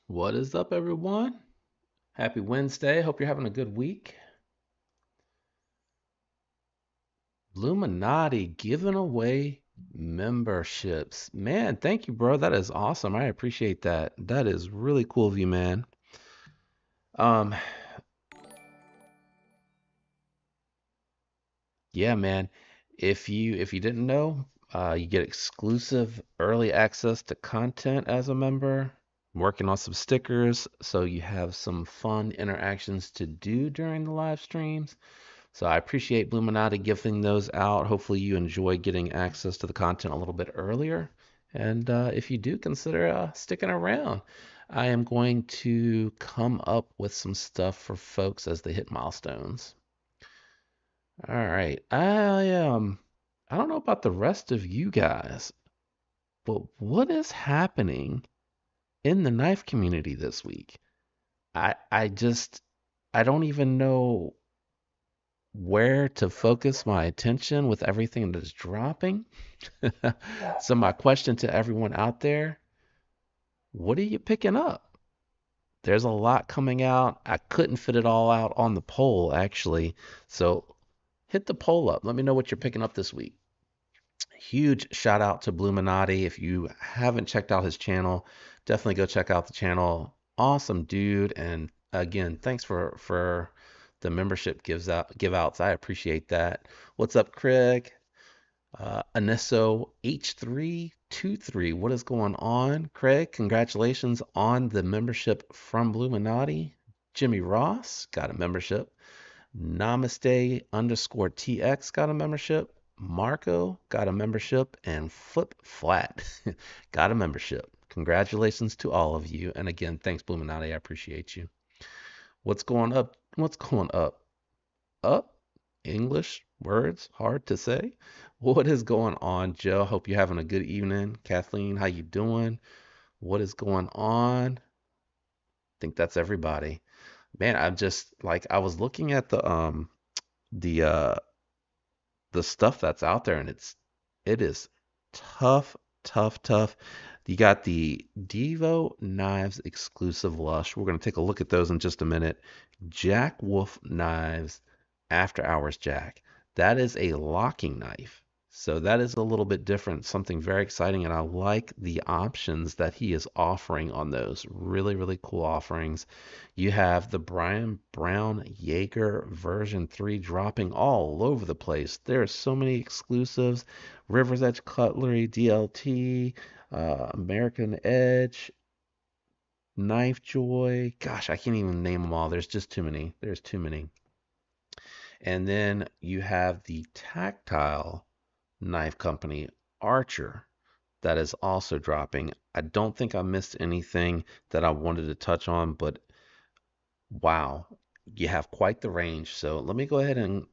What is up, everyone? Happy Wednesday. Hope you're having a good week. Illuminati giving away memberships. Man, thank you, bro. That is awesome. I appreciate that. That is really cool of you, man. Um, yeah, man. If you didn't know, you get exclusive early access to content as a member. I'm working on some stickers, so you have some fun interactions to do during the live streams. So I appreciate Bluminati giving those out. Hopefully you enjoy getting access to the content a little bit earlier. And if you do, consider sticking around. I am going to come up with some stuff for folks as they hit milestones. All right. I don't know about the rest of you guys, but what is happening in the knife community this week? I don't even know where to focus my attention with everything that's dropping. So my question to everyone out there, what are you picking up? There's a lot coming out. I couldn't fit it all out on the poll actually. So hit the poll up. Let me know what you're picking up this week. Huge shout out to Bluminati. If you haven't checked out his channel, definitely go check out the channel. Awesome dude. And again, thanks for the membership give outs. I appreciate that. What's up, Craig? Anisso H323. What is going on? Craig, congratulations on the membership from Bluminati. Jimmy Ross got a membership. Namaste underscore TX got a membership. Marco got a membership. And Flip Flat got a membership. Congratulations to all of you. And again, thanks, Bluminati. I appreciate you. What's going up? What's going up? Up? English words hard to say. What is going on, Joe? Hope you're having a good evening. Kathleen, how you doing? What is going on? Think that's everybody. Man, I'm just like I was looking at the uh the stuff that's out there and it is tough, tough, tough. You got the Devo Knives exclusive Lush. We're going to take a look at those in just a minute. Jack Wolf Knives After Hours Jack. That is a locking knife. So that is a little bit different, something very exciting, and I like the options that he is offering on those. Really, really cool offerings. You have the Brian Brown Jaeger version 3 dropping all over the place. There are so many exclusives. River's Edge Cutlery, DLT, American Edge, Knife Joy. Gosh, I can't even name them all. There's just too many. There's too many. And then you have the Tactile Knife Company Archer that is also dropping. I don't think I missed anything that I wanted to touch on, but wow, you have quite the range. So let me go ahead and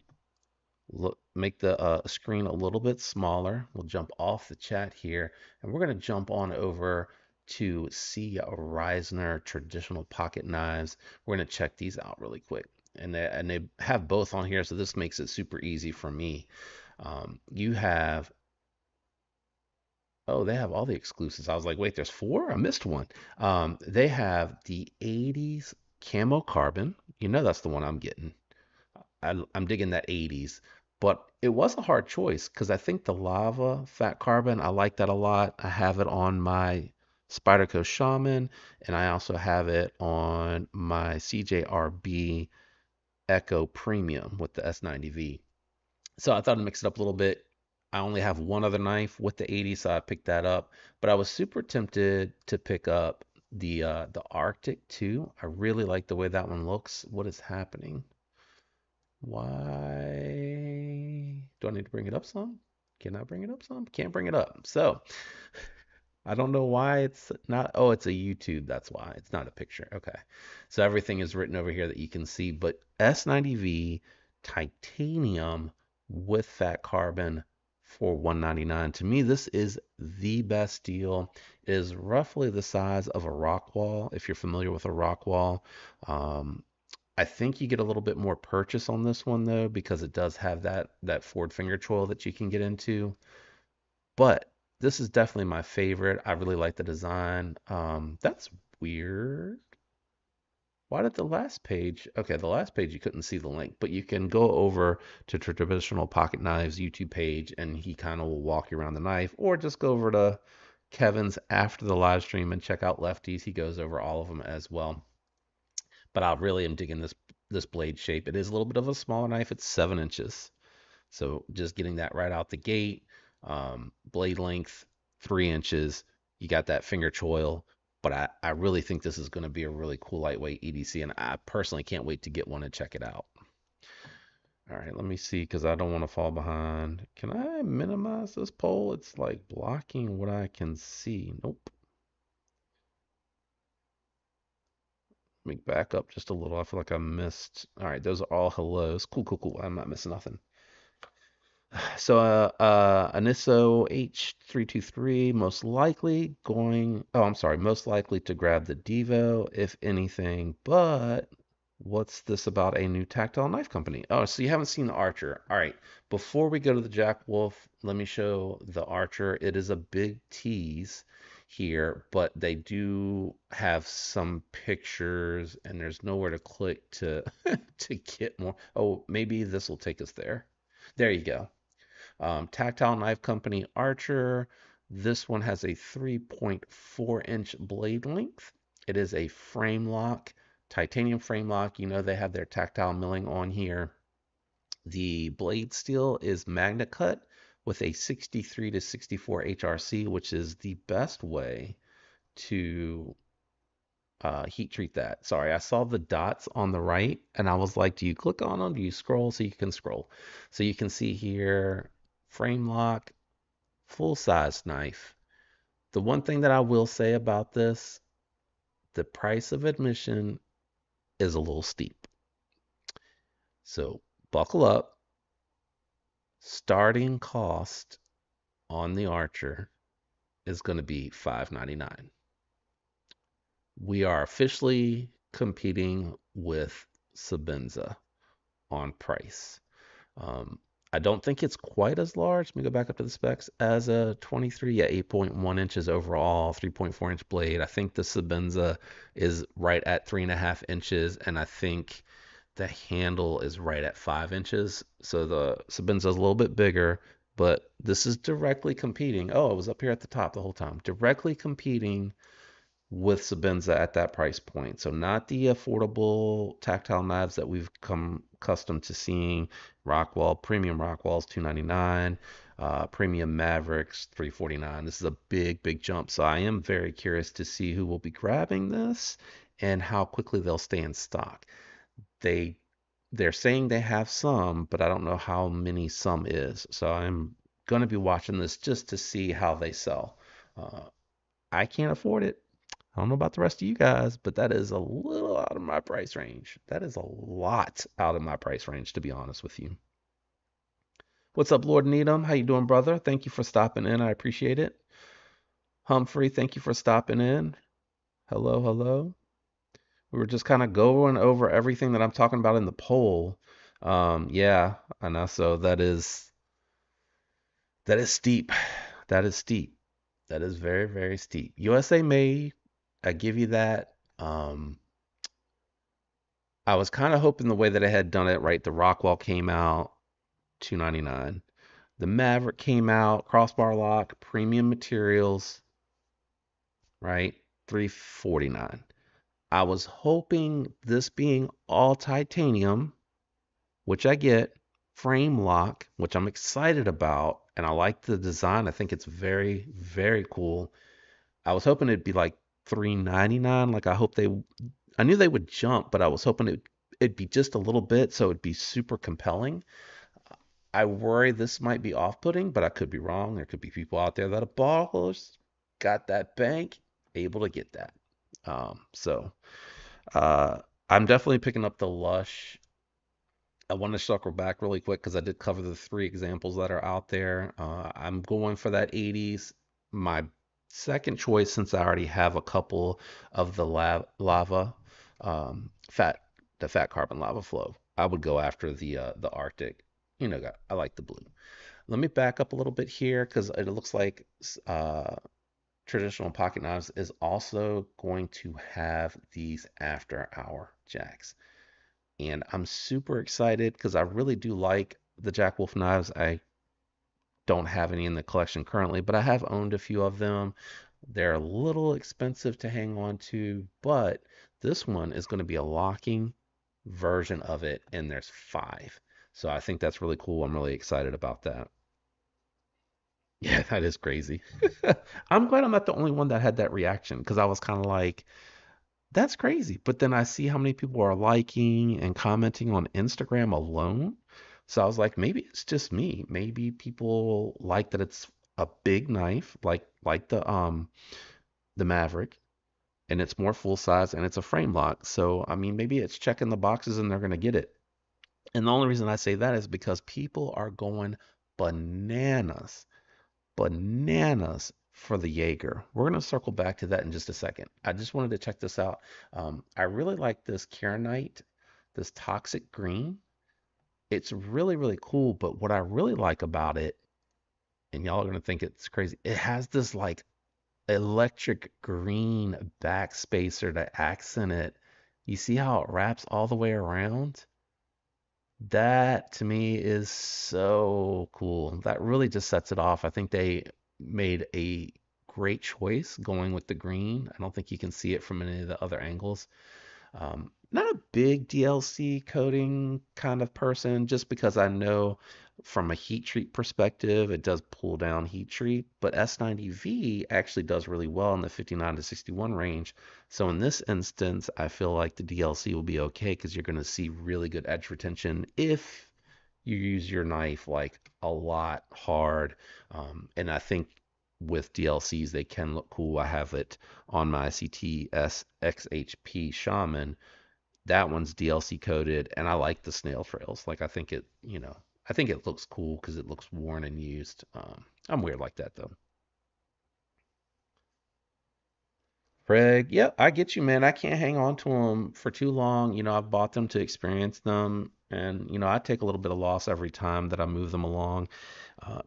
make the screen a little bit smaller. We'll jump off the chat here, and we're going to jump on over to see Reisner traditional pocket knives. We're going to check these out really quick. And they have both on here, so this makes it super easy for me. You have, oh, they have all the exclusives. I was like, wait, there's four? I missed one. They have the 80s camo carbon. You know that's the one I'm getting. I'm digging that 80s, but it was a hard choice because I think the lava fat carbon, I like that a lot. I have it on my Spyderco Shaman, and I also have it on my CJRB Echo Premium with the S90V. So I thought I'd mix it up a little bit. I only have one other knife with the 80, so I picked that up. But I was super tempted to pick up the Arctic too. I really like the way that one looks. What is happening? Why do I need to bring it up some? Can I bring it up some? Can't bring it up. So I don't know why it's not. Oh, it's a YouTube. That's why it's not a picture. Okay. So everything is written over here that you can see. But S90V titanium with fat carbon for 199. To me, this is the best deal. It is roughly the size of a rock wall. If you're familiar with a rock wall, um, I think you get a little bit more purchase on this one though, because it does have that forward finger choil that you can get into. But this is definitely my favorite. I really like the design. That's Weird. Why did the last page? Okay, the last page you couldn't see the link, but you can go over to Traditional Pocket Knives YouTube page and he kind of will walk you around the knife, or just go over to Kevin's after the live stream and check out Lefties. He goes over all of them as well. But I really am digging this blade shape. It is a little bit of a smaller knife. It's 7 inches. So just getting that right out the gate. Blade length 3 inches. You got that finger choil. But I really think this is going to be a really cool lightweight EDC, and I personally can't wait to get one and check it out. All right, let me see because I don't want to fall behind. Can I minimize this pole? It's like blocking what I can see. Nope. Let me back up just a little. I feel like I missed. All right, those are all hellos. Cool, cool, cool. I'm not missing nothing. So, Aniso H323 most likely going. Oh, I'm sorry. Most likely to grab the Devo, if anything. But what's this about a new tactile knife company? Oh, so you haven't seen the Archer. All right. Before we go to the Jack Wolf, let me show the Archer. It is a big tease here, but they do have some pictures, and there's nowhere to click to to get more. Oh, maybe this will take us there. There you go. Tactile Knife Company Archer. This one has a 3.4-inch blade length. It is a frame lock, titanium frame lock. You know they have their tactile milling on here. The blade steel is Magna Cut with a 63 to 64 HRC, which is the best way to heat treat that. Sorry, I saw the dots on the right and I was like, do you click on them? Do you scroll? So you can scroll. So you can see here, frame lock, full size knife. The one thing that I will say about this, the price of admission is a little steep. So buckle up. Starting cost on the Archer is going to be $599. We are officially competing with Sebenza on price. Um, I don't think it's quite as large. Let me go back up to the specs as a 23. Yeah, 8.1 inches overall, 3.4-inch blade. I think the Sebenza is right at 3.5 inches, and I think the handle is right at 5 inches. So the Sebenza is a little bit bigger, but this is directly competing. Oh, it was up here at the top the whole time. Directly competing with Sebenza at that price point. So not the affordable tactile knives that we've come accustomed to seeing. Rockwall, premium Rockwalls, $299. Premium Mavericks, $349. This is a big, big jump. So I am very curious to see who will be grabbing this and how quickly they'll stay in stock. They they're saying they have some, but I don't know how many some is. So I'm going to be watching this just to see how they sell. Uh, I can't afford it. I don't know about the rest of you guys, but that is a little out of my price range. That is a lot out of my price range, to be honest with you. What's up, Lord Needham? How you doing, brother? Thank you for stopping in. I appreciate it. Humphrey, thank you for stopping in. Hello, hello. We were just kind of going over everything that I'm talking about in the poll. Yeah, I know. So that is steep. That is steep. That is very, very steep. USA made. I give you that. I was kind of hoping the way that I had done it, right? The Rockwall came out, $299. The Maverick came out, crossbar lock, premium materials, right? $349. I was hoping this being all titanium, which I get, frame lock, which I'm excited about, and I like the design. I think it's very, very cool. I was hoping it'd be like $399. Like I knew they would jump, but I was hoping it'd be just a little bit, so it'd be super compelling. I worry this might be off-putting, but I could be wrong. There could be people out there that are ballers, got that bank, able to get that. So uh, I'm definitely picking up the Lush. I want to circle back really quick because I did cover the three examples that are out there. I'm going for that 80s. My second choice, since I already have a couple of the lava, fat, the fat carbon lava flow, I would go after the Arctic. You know, I like the blue. Let me back up a little bit here because it looks like traditional pocket knives is also going to have these after hour jacks. And I'm super excited because I really do like the Jack Wolf knives. I don't have any in the collection currently, but I have owned a few of them. They're a little expensive to hang on to, but this one is going to be a locking version of it, and there's five. So I think that's really cool. I'm really excited about that. Yeah, that is crazy. I'm glad I'm not the only one that had that reaction because I was kind of like, that's crazy. But then I see how many people are liking and commenting on Instagram alone. So I was like, maybe it's just me. Maybe people like that it's a big knife, like the Maverick, and it's more full size and it's a frame lock. So I mean, maybe it's checking the boxes and they're gonna get it. And the only reason I say that is because people are going bananas bananas for the Jaeger. We're going to circle back to that in just a second. I just wanted to check this out. I really like this Kernite, this toxic green. It's really, really cool. But what I really like about it, and y'all are going to think it's crazy, it has this like electric green backspacer to accent it. You see how it wraps all the way around? That to me is so cool. That really just sets it off. I think they made a great choice going with the green. I don't think you can see it from any of the other angles. Not a big DLC coding kind of person, just because I know from a heat treat perspective, it does pull down heat treat, but S90V actually does really well in the 59 to 61 range. So in this instance, I feel like the DLC will be okay because you're going to see really good edge retention if you use your knife like a lot hard. And I think with DLCs, they can look cool. I have it on my CTS XHP Shaman. That one's DLC coded, and I like the snail trails. Like I think it looks cool because it looks worn and used. I'm weird like that though. Craig, yep, I get you, man. I can't hang on to them for too long. I've bought them to experience them, and I take a little bit of loss every time that I move them along.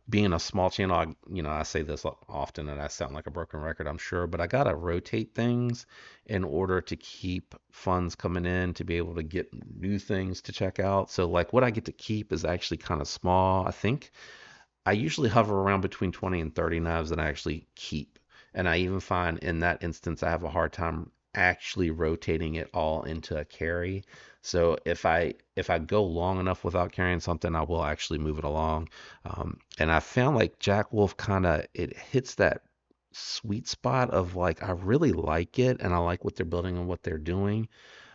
Being a small channel, I say this often, and I sound like a broken record, I'm sure, but I gotta rotate things in order to keep funds coming in to be able to get new things to check out. So, like, what I get to keep is actually kind of small. I think I usually hover around between 20 and 30 knives that I actually keep. And I even find in that instance, I have a hard time actually rotating it all into a carry. So if I go long enough without carrying something, I will actually move it along. And I found like Jack Wolf kind of it hits that sweet spot of like I really like it and I like what they're building and what they're doing.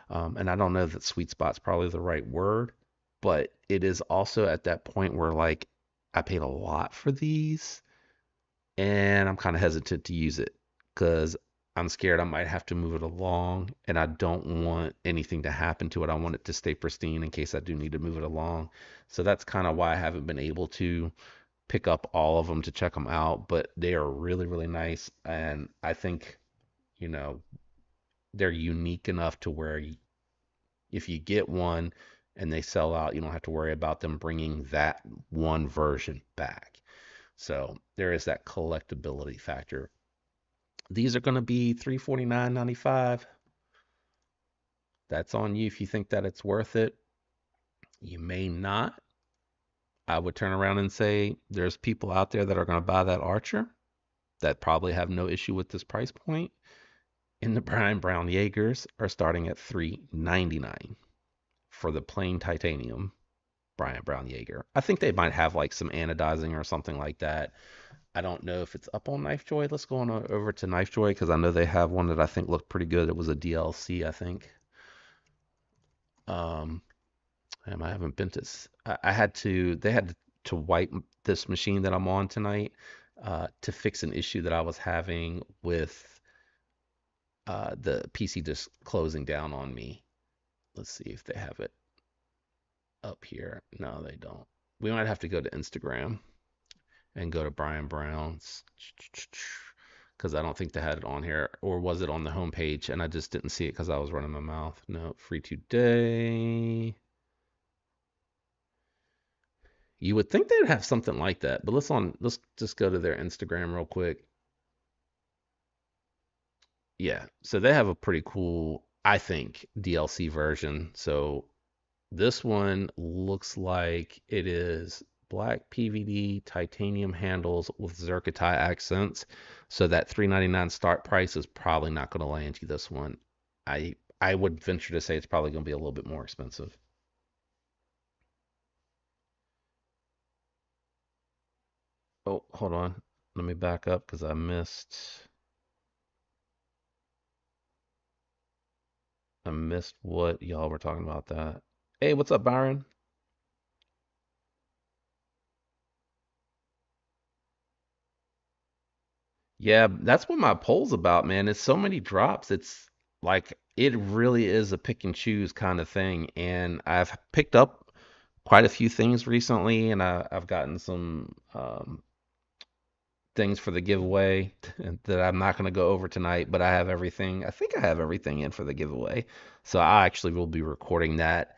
And I don't know that sweet spot's probably the right word, but it is also at that point where like I paid a lot for these and I'm kind of hesitant to use it because I'm scared I might have to move it along and I don't want anything to happen to it. I want it to stay pristine in case I do need to move it along. So that's kind of why I haven't been able to pick up all of them to check them out, but they are really, really nice. And I think, you know, they're unique enough to where if you get one and they sell out, you don't have to worry about them bringing that one version back. So there is that collectability factor. These are going to be $349.95. That's on you if you think that it's worth it. You may not. I would turn around and say there's people out there that are going to buy that Archer that probably have no issue with this price point. And the Brian Brown Jaegers are starting at $399 for the plain titanium Brian Brown Jaeger. I think they might have like some anodizing or something like that. I don't know if it's up on Knife Joy. Let's go on over to Knife Joy because I know they have one that I think looked pretty good. It was a DLC, I think. Um, I haven't been to. I had to. They had to wipe this machine that I'm on tonight to fix an issue that I was having with the PC just closing down on me. Let's see if they have it up here. No, they don't. We might have to go to Instagram and go to Brian Brown's because I don't think they had it on here. Or was it on the homepage and I just didn't see it because I was running my mouth? No, free today. You would think they'd have something like that, but let's just go to their Instagram real quick. Yeah, so they have a pretty cool, I think, DLC version. So this one looks like it is black PVD titanium handles with zirconium accents. So that 399 start price is probably not going to land you this one. I would venture to say it's probably going to be a little bit more expensive. Oh, hold on. Let me back up because I missed what y'all were talking about that. Hey, what's up, Byron? Yeah, that's what my poll's about, man. It's so many drops. It's like it really is a pick and choose kind of thing. And I've picked up quite a few things recently, and I've gotten some things for the giveaway that I'm not going to go over tonight, but I have everything. I think I have everything in for the giveaway. So I actually will be recording that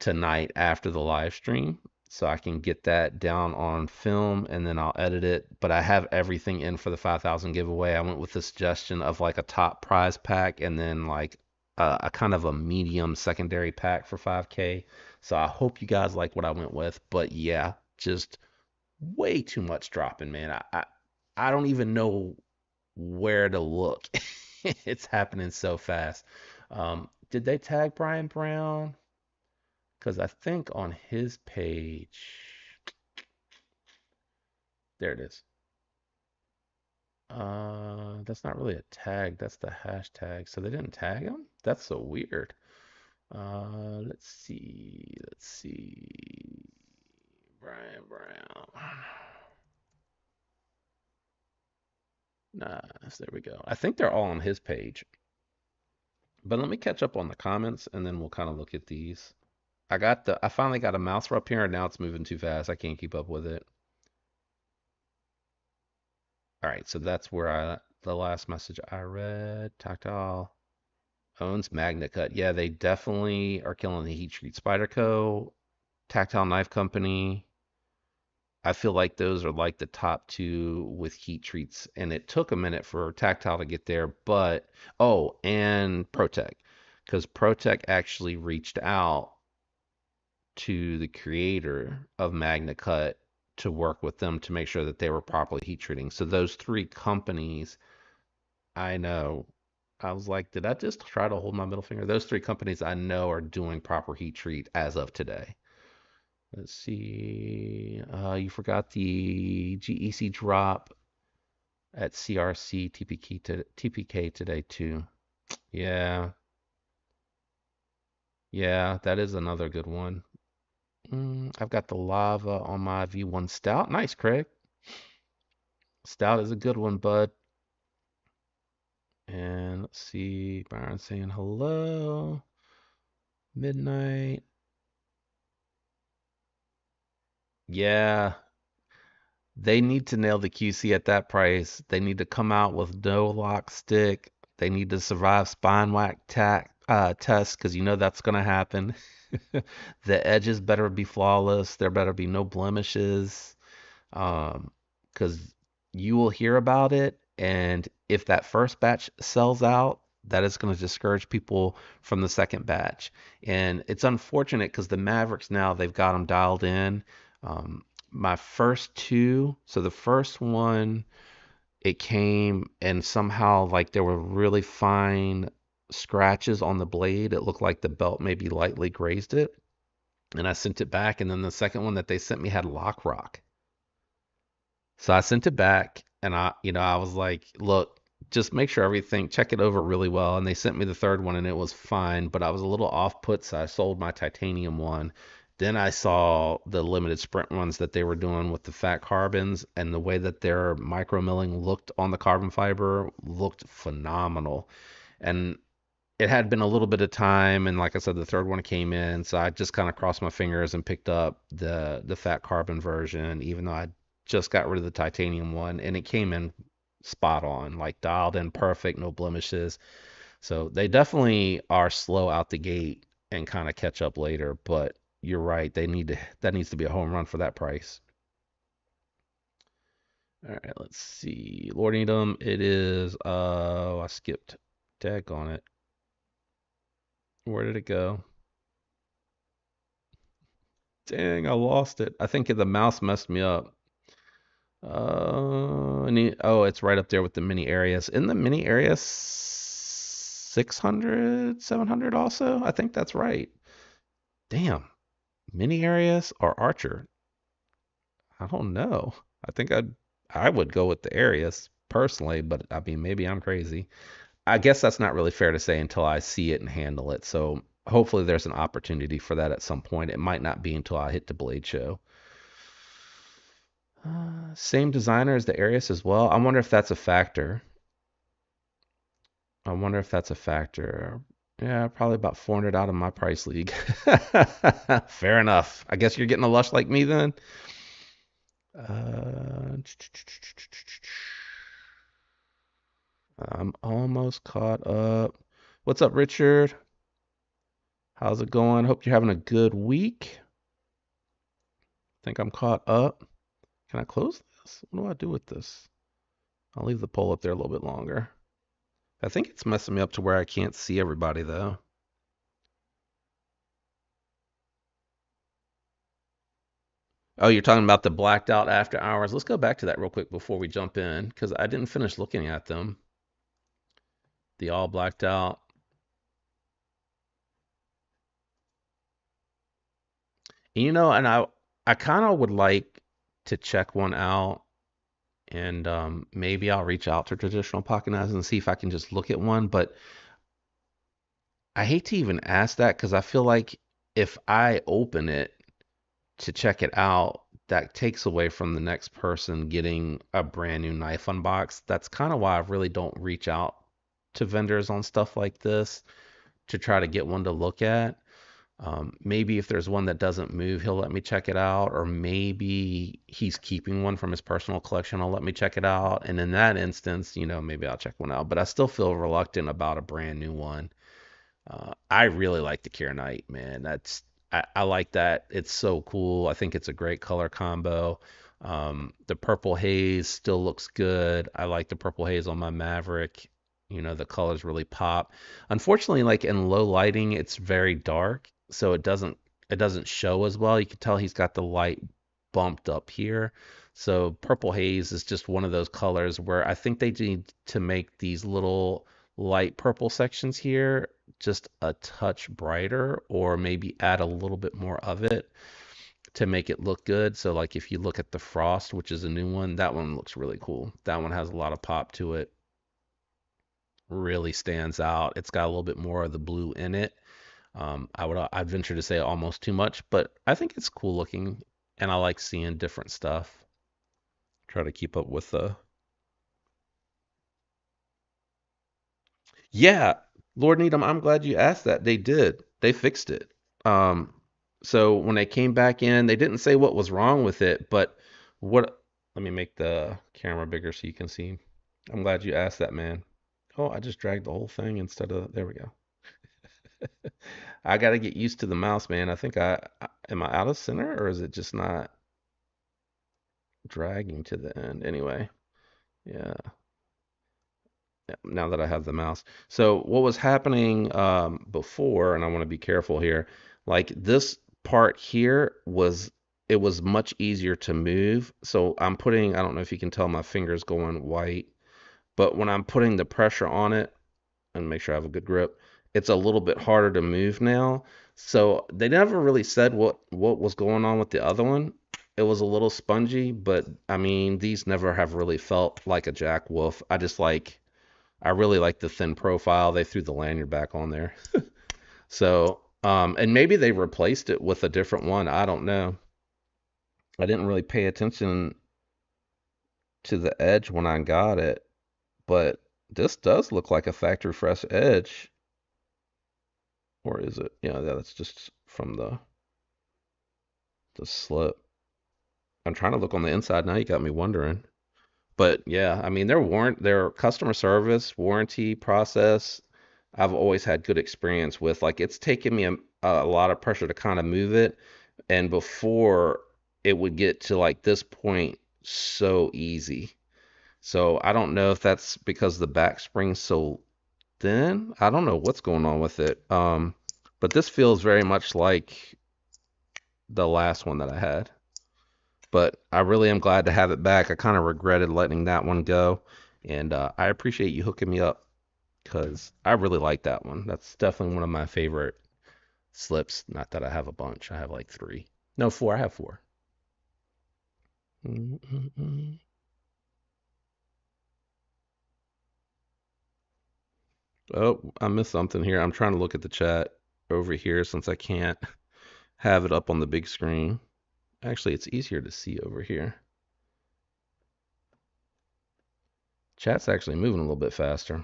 tonight after the live stream so I can get that down on film and then I'll edit it. But I have everything in for the 5,000 giveaway. I went with the suggestion of like a top prize pack and then like a kind of a medium secondary pack for 5K. So I hope you guys like what I went with. But yeah, just way too much dropping, man. I don't even know where to look. It's happening so fast. Did they tag Brian Brown? Because I think on his page, there it is. That's not really a tag. That's the hashtag. So they didn't tag him? That's so weird. Let's see. Let's see. Brian Brown. Nice. There we go. I think they're all on his page. But let me catch up on the comments and then we'll kind of look at these. I finally got a mouse up here and now it's moving too fast. I can't keep up with it. All right, so that's where the last message I read. Tactile owns Magna Cut. Yeah, they definitely are killing the Heat Treat Spyderco, Tactile Knife Company. I feel like those are like the top two with heat treats, and it took a minute for Tactile to get there, but oh, and ProTech, because ProTech actually reached out to the creator of Magna Cut to work with them to make sure that they were properly heat treating. So those three companies, I know. I was like, did I just try to hold my middle finger? Those three companies I know are doing proper heat treat as of today. Let's see. You forgot the GEC drop at CRC TPK today too. Yeah, yeah, that is another good one. I've got the lava on my V1 Stout. Nice, Craig. Stout is a good one, bud. And let's see, Byron saying hello. Midnight. Yeah, they need to nail the QC at that price. They need to come out with no lock stick. They need to survive spine whack test because you know that's going to happen. The edges better be flawless. There better be no blemishes. Because you will hear about it, and if that first batch sells out, that is going to discourage people from the second batch. And it's unfortunate because the Mavericks now they've got them dialed in. My first two, so the first one, it came and somehow like there were really fine scratches on the blade. It looked like the belt maybe lightly grazed it. And I sent it back. And then the second one that they sent me had lock rock. So I sent it back and I was like, look, just make sure everything, check it over really well. And they sent me the third one and it was fine, but I was a little off put, so I sold my titanium one. Then I saw the limited sprint ones that they were doing with the fat carbons and the way that their micro milling looked on the carbon fiber looked phenomenal. And it had been a little bit of time and like I said the third one came in so I just kind of crossed my fingers and picked up the fat carbon version even though I just got rid of the titanium one and it came in spot on like dialed in perfect no blemishes so they definitely are slow out the gate and kind of catch up later but you're right that needs to be a home run for that price. All right, let's see. Lord Needham, it is, I skipped. Daggone it. Where did it go? Dang, I lost it. I think the mouse messed me up. Oh, it's right up there with the mini areas. In the mini area, 600, 700 also? I think that's right. Damn. Mini areas or Archer? I don't know. I think I would go with the areas personally, but I mean maybe I'm crazy. I guess that's not really fair to say until I see it and handle it. So hopefully there's an opportunity for that at some point. It might not be until I hit the Blade Show. Same designer as the Arius as well. I wonder if that's a factor. I wonder if that's a factor. Yeah, probably about 400 out of my price league. Fair enough. I guess you're getting a lush like me then. Uh, I'm almost caught up. What's up, Richard? How's it going? Hope you're having a good week. Think I'm caught up. Can I close this? What do I do with this? I'll leave the poll up there a little bit longer. I think it's messing me up to where I can't see everybody though. Oh, you're talking about the blacked out after hours. Let's go back to that real quick before we jump in because I didn't finish looking at them. The all blacked out. And I kind of would like to check one out and maybe I'll reach out to Traditional Pocket Knives and see if I can just look at one. But I hate to even ask that because I feel like if I open it to check it out, that takes away from the next person getting a brand new knife unboxed. That's kind of why I really don't reach out to vendors on stuff like this to try to get one to look at. Maybe if there's one that doesn't move, he'll let me check it out, or maybe he's keeping one from his personal collection. I'll let me check it out. And in that instance, maybe I'll check one out. But I still feel reluctant about a brand new one. I really like the Kira Knight, man. I like that. It's so cool. I think it's a great color combo. The purple haze still looks good. I like the purple haze on my Maverick. The colors really pop. Unfortunately, like in low lighting, it's very dark, so it doesn't show as well. You can tell he's got the light bumped up here. So purple haze is just one of those colors where I think they need to make these little light purple sections here just a touch brighter or maybe add a little bit more of it to make it look good. So like if you look at the Frost, which is a new one, that one looks really cool. That one has a lot of pop to it. Really stands out. It's got a little bit more of the blue in it. I'd venture to say almost too much, but I think it's cool looking and I like seeing different stuff. Try to keep up with the Yeah, Lord Needham, I'm glad you asked that. They did. They fixed it. Um, so when they came back in, they didn't say what was wrong with it, but what, let me make the camera bigger so you can see. I'm glad you asked that, man. Oh, I just dragged the whole thing instead of, there we go. I got to get used to the mouse, man. I think am I out of center or is it just not dragging to the end? Anyway, yeah. Now that I have the mouse. So what was happening before, and I want to be careful here, like this part here it was much easier to move. So I don't know if you can tell my fingers going white, but when I'm putting the pressure on it and make sure I have a good grip, it's a little bit harder to move now. So they never really said what was going on with the other one. It was a little spongy, but I mean, these never have really felt like a Jack Wolf. I really like the thin profile. They threw the lanyard back on there. So, and maybe they replaced it with a different one. I don't know. I didn't really pay attention to the edge when I got it, but this does look like a factory fresh edge. Or is it? Yeah, that's just from the slip. I'm trying to look on the inside now. You got me wondering. But yeah, I mean, their customer service, warranty process, I've always had good experience with. Like it's taken me a lot of pressure to kind of move it, and before it would get to like this point so easy. So I don't know if that's because the back spring's so thin. I don't know what's going on with it. But this feels very much like the last one that I had. But I really am glad to have it back. I kind of regretted letting that one go. And I appreciate you hooking me up because I really like that one. That's definitely one of my favorite slips. Not that I have a bunch, I have like three. No, four. I have four. Mm-mm-mm. Oh, I missed something here. I'm trying to look at the chat over here since I can't have it up on the big screen. Actually, it's easier to see over here. Chat's actually moving a little bit faster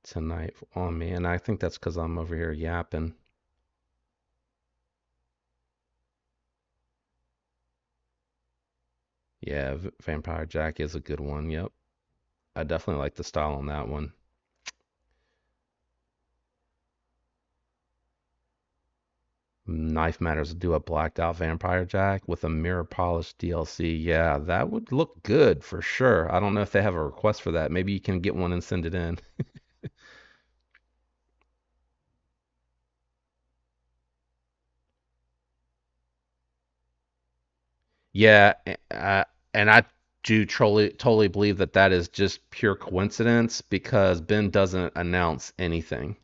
tonight. Oh man, I think that's because I'm over here yapping. Yeah, Vampire Jack is a good one. Yep. I definitely like the style on that one. Knife Matters do a blacked out Vampire Jack with a mirror polished DLC. Yeah, that would look good for sure. I don't know if they have a request for that. Maybe you can get one and send it in. Yeah, and I do totally believe that that is just pure coincidence because Ben doesn't announce anything.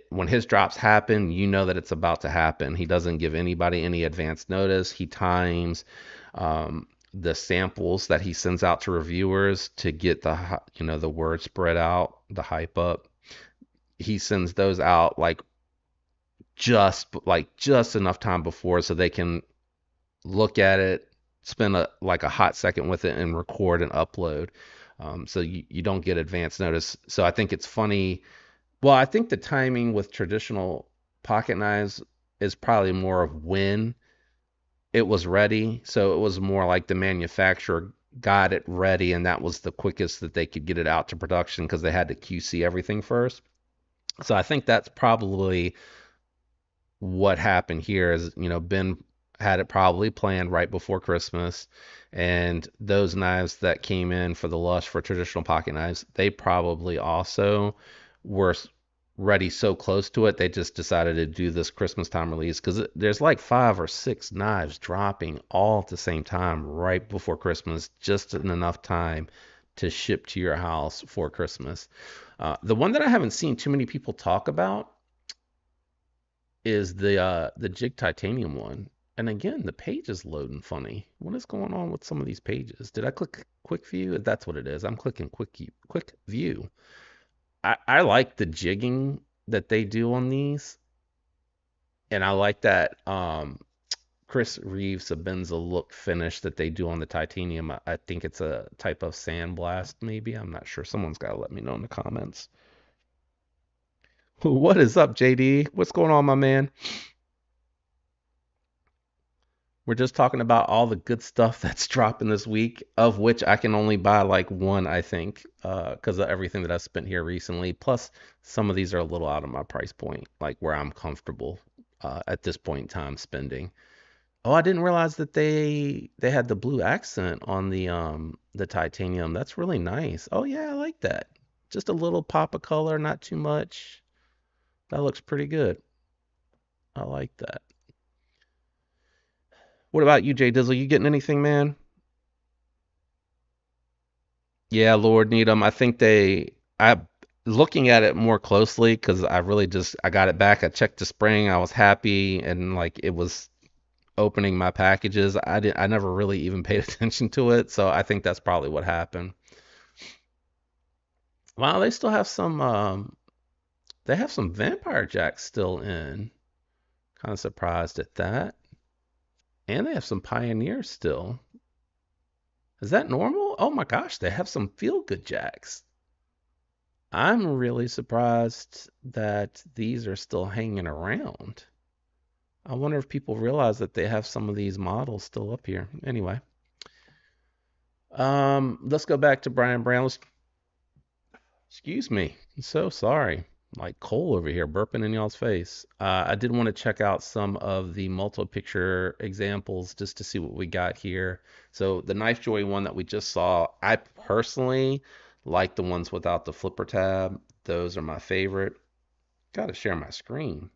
When his drops happen, you know that it's about to happen. He doesn't give anybody any advance notice. He times the samples that he sends out to reviewers to get the word spread out, the hype up. He sends those out just enough time before so they can look at it, spend a hot second with it, and record and upload. So you don't get advance notice. So I think it's funny. Well, I think the timing with traditional pocket knives is probably more of when it was ready. So it was more like the manufacturer got it ready, and that was the quickest that they could get it out to production because they had to QC everything first. So I think that's probably what happened here is, Ben had it probably planned right before Christmas, and those knives that came in for the Lush for traditional pocket knives, they probably also were ready so close to it, they just decided to do this Christmas time release because there's like 5 or 6 knives dropping all at the same time right before Christmas, just in enough time to ship to your house for Christmas. The one that I haven't seen too many people talk about is the Jig Titanium one. And again, the page is loading funny. What is going on with some of these pages? Did I click quick view? That's what it is. I'm clicking quick view. I like the jigging that they do on these, and I like that Chris Reeves Sabenza look finish that they do on the titanium. I think it's a type of sandblast, maybe. I'm not sure. Someone's got to let me know in the comments. What is up, JD? What's going on, my man? We're just talking about all the good stuff that's dropping this week, of which I can only buy like one, I think, because of everything that I've spent here recently. Plus, some of these are a little out of my price point, like where I'm comfortable at this point in time spending. Oh, I didn't realize that they had the blue accent on the titanium. That's really nice. Oh yeah, I like that. Just a little pop of color, not too much. That looks pretty good. I like that. What about you, Jay Dizzle? You getting anything, man? Yeah, Lord Needham. I looking at it more closely because I got it back. I checked the spring. I was happy and like it was opening my packages. I never really even paid attention to it. So I think that's probably what happened. Wow, they have some Vampire Jacks still in. Kind of surprised at that. And they have some Pioneers still. Is that normal? Oh my gosh, they have some Feel Good Jacks. I'm really surprised that these are still hanging around. I wonder if people realize that they have some of these models still up here. Anyway, let's go back to Brian Brown. Excuse me. I'm so sorry. Like Cole over here burping in y'all's face. I did want to check out some of the multi-picture examples just to see what we got here. So the Knife Joy one that we just saw, I personally like the ones without the flipper tab. Those are my favorite. Got to share my screen.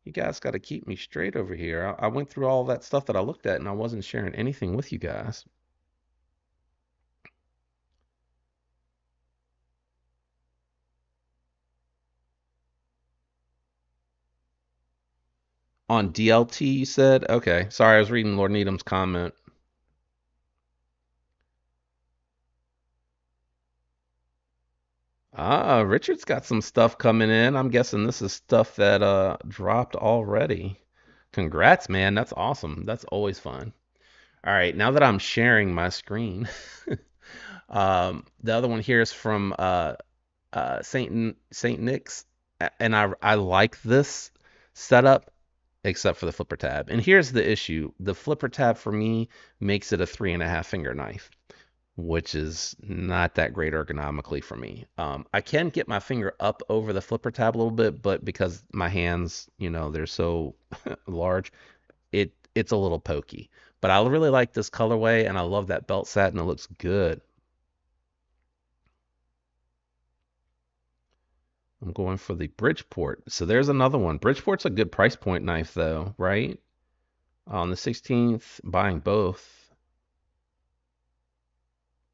You guys got to keep me straight over here. I went through all that stuff that I looked at and I wasn't sharing anything with you guys. On DLT, you said? Okay. Sorry, I was reading Lord Needham's comment. Richard's got some stuff coming in. I'm guessing this is stuff that dropped already. Congrats, man. That's awesome. That's always fun. All right, now that I'm sharing my screen, the other one here is from Saint Nick's, and I like this setup except for the flipper tab. And here's the issue: the flipper tab for me makes it a 3.5 finger knife, which is not that great ergonomically for me. I can get my finger up over the flipper tab a little bit, but because my hands, they're so large, it's a little pokey. But I really like this colorway, and I love that belt set, and it looks good. I'm going for the Bridgeport. So there's another one. Bridgeport's a good price point knife, though, right? On the 16th, buying both.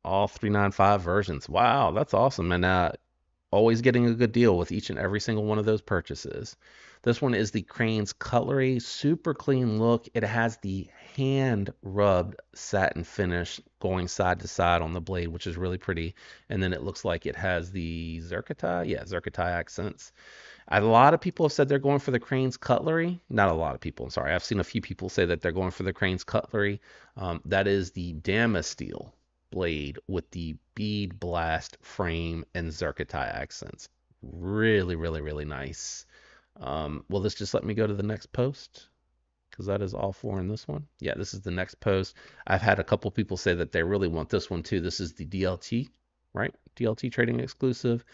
All 395 versions. Wow, that's awesome. And always getting a good deal with each and every single one of those purchases. This one is the Crane's Cutlery. Super clean look. It has the hand rubbed satin finish going side to side on the blade, which is really pretty. And then it looks like it has the Zircotai. Yeah, Zircotai accents. A lot of people have said they're going for the Crane's Cutlery. Not a lot of people, I'm sorry. I've seen a few people say that they're going for the Crane's Cutlery. That is the Damasteel blade with the bead blast frame and Zircotai accents. Really, really, really nice. Will this just let me go to the next post? Because that is all four in this one. Yeah, this is the next post. I've had a couple people say that they really want this one too. This is the DLT, right? DLT trading exclusive.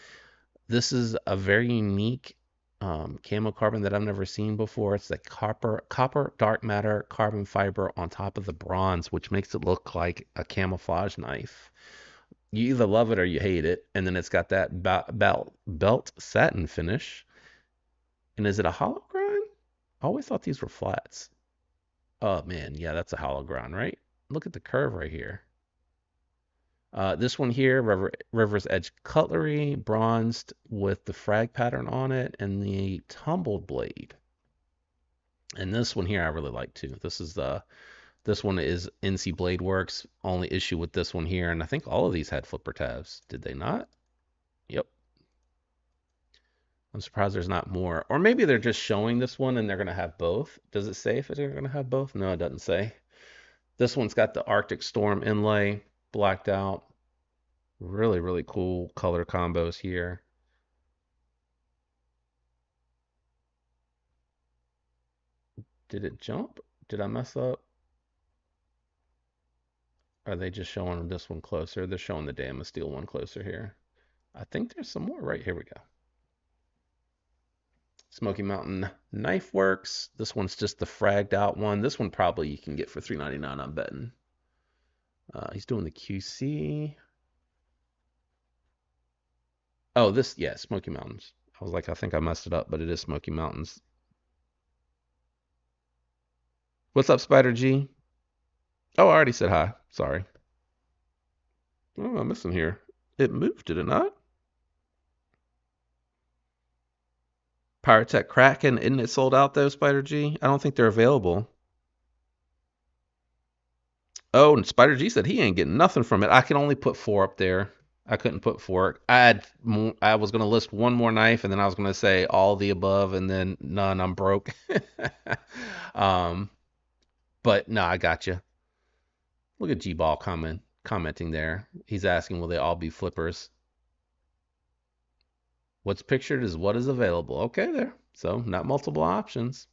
This is a very unique camo carbon that I've never seen before. It's the copper dark matter carbon fiber on top of the bronze, which makes it look like a camouflage knife. You either love it or you hate it. And then it's got that belt satin finish. And is it a hollow grind? I always thought these were flats. Oh man, yeah, that's a hollow grind, right? Look at the curve right here. This one here, River's Edge Cutlery, bronzed with the frag pattern on it and the tumbled blade. And this one here I really like too. This one is NC Blade Works. Only issue with this one here, and I think all of these had flipper tabs. Did they not? Yep. I'm surprised there's not more. Or maybe they're just showing this one and they're gonna have both. Does it say if they're gonna have both? No, it doesn't say. This one's got the Arctic Storm inlay blacked out. Really, really cool color combos here. Did it jump? Did I mess up? Are they just showing this one closer? They're showing the Damasteel one closer here. I think there's some more. Right, here we go. Smoky Mountain Knife Works. This one's just the fragged out one. This one probably you can get for $3.99, I'm betting. He's doing the QC. Oh, yeah, Smoky Mountains. I was like, I think I messed it up, but it is Smoky Mountains. What's up, Spider G? Oh, I already said hi. Sorry. What am I missing here? It moved, did it not? Pyrotech Kraken, isn't it sold out though, Spider G? I don't think they're available. Oh, and Spider G said he ain't getting nothing from it. I can only put four up there. I couldn't put four. I was gonna list one more knife, and then I was gonna say all the above, and then none. I'm broke. um, but no, I got you. Look at G Ball commenting there. He's asking, will they all be flippers? What's pictured is what is available. Okay, there. So not multiple options.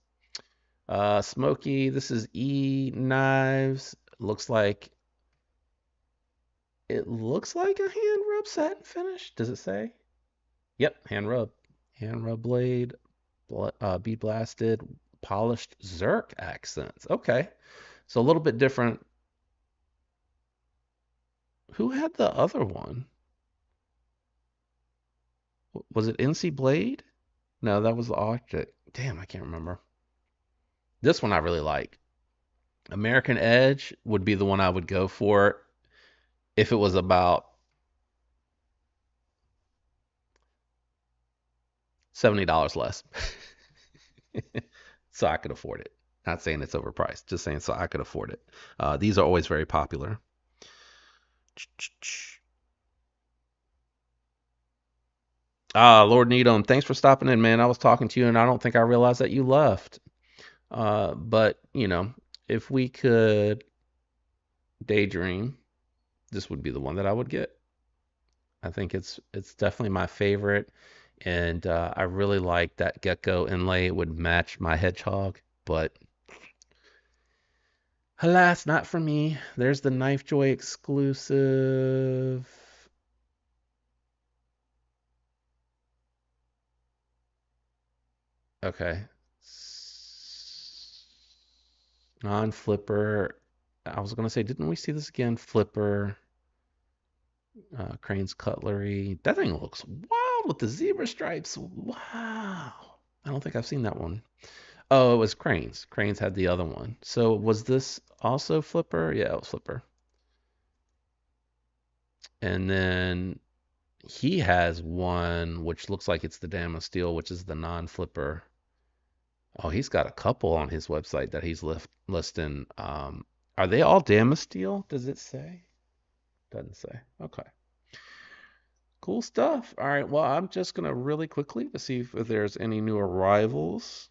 Smoky, this is E knives. It looks like a hand rub satin finish. Does it say? Yep, hand rub blade, bead blasted, polished Zerk accents. Okay, so a little bit different. Who had the other one? Was it NC Blade? No, that was the Arctic. Damn, I can't remember. This one I really like. American Edge would be the one I would go for if it was about $70 less. So I could afford it. Not saying it's overpriced, just saying so I could afford it. These are always very popular. Lord Needham, thanks for stopping in, man. I was talking to you and I don't think I realized that you left. But, if we could daydream, this would be the one that I would get. I think it's definitely my favorite, and I really like that gecko inlay. It would match my hedgehog, but alas, not for me. There's the Knife Joy exclusive. Okay. Non-flipper. I was gonna say, didn't we see this again? Flipper, Crane's Cutlery. That thing looks wild with the zebra stripes. Wow. I don't think I've seen that one. Oh, it was Crane's. Crane's had the other one. So was this also Flipper? Yeah, it was Flipper. And then he has one which looks like it's the Dama Steel, which is the non-Flipper. Oh, he's got a couple on his website that he's listing. Are they all Dama Steel? Does it say? Doesn't say. Okay. Cool stuff. All right. Well, I'm just gonna really quickly to see if there's any new arrivals.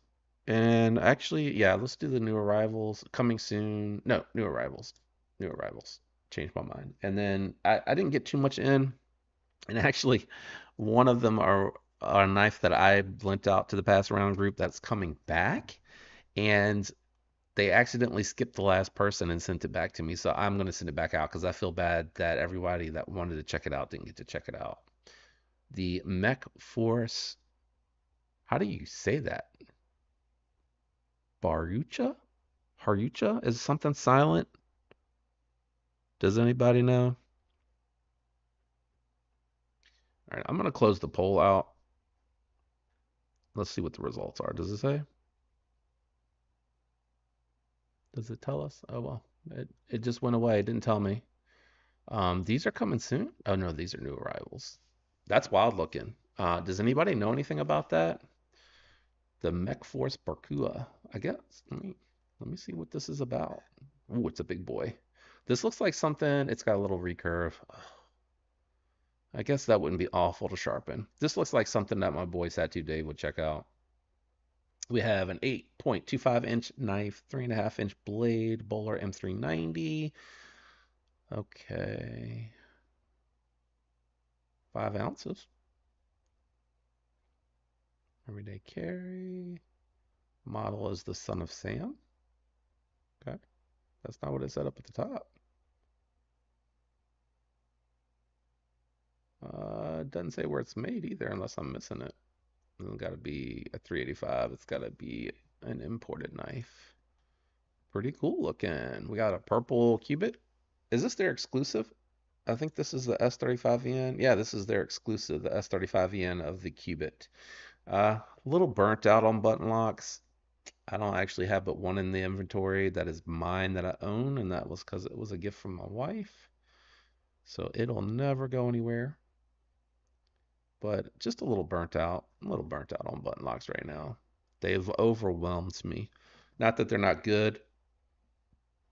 And actually, yeah, let's do the new arrivals coming soon. No, new arrivals. New arrivals. Changed my mind. And then I didn't get too much in. And actually, one of them are a knife that I lent out to the pass around group that's coming back. And they accidentally skipped the last person and sent it back to me. So I'm gonna send it back out because I feel bad that everybody that wanted to check it out didn't get to check it out. The Mech Force. How do you say that? Barucha? Harucha? Is something silent? Does anybody know? All right, I'm gonna close the poll out. Let's see what the results are. Does it say? Does it tell us? Oh well, it just went away. It didn't tell me. These are coming soon. Oh no, these are new arrivals. That's wild looking. Does anybody know anything about that? The Mech Force Barkua. I guess. Let me see what this is about. Ooh, it's a big boy. This looks like something. It's got a little recurve. I guess that wouldn't be awful to sharpen. This looks like something that my boy Tattoo Dave would check out. We have an 8.25-inch knife, 3.5-inch blade, Bowler M390. Okay, 5 ounces. Everyday carry. Model is the Son of Sam. Okay, that's not what it said up at the top. It doesn't say where it's made either, unless I'm missing it. It's got to be a 385. It's got to be an imported knife. Pretty cool looking. We got a purple cubit. Is this their exclusive? I think this is the S35VN. Yeah, this is their exclusive, the S35VN of the cubit. A little burnt out on button locks. I don't actually have but one in the inventory that is mine that I own, and that was because it was a gift from my wife. So it'll never go anywhere. But just a little burnt out on button locks right now. They've overwhelmed me. Not that they're not good,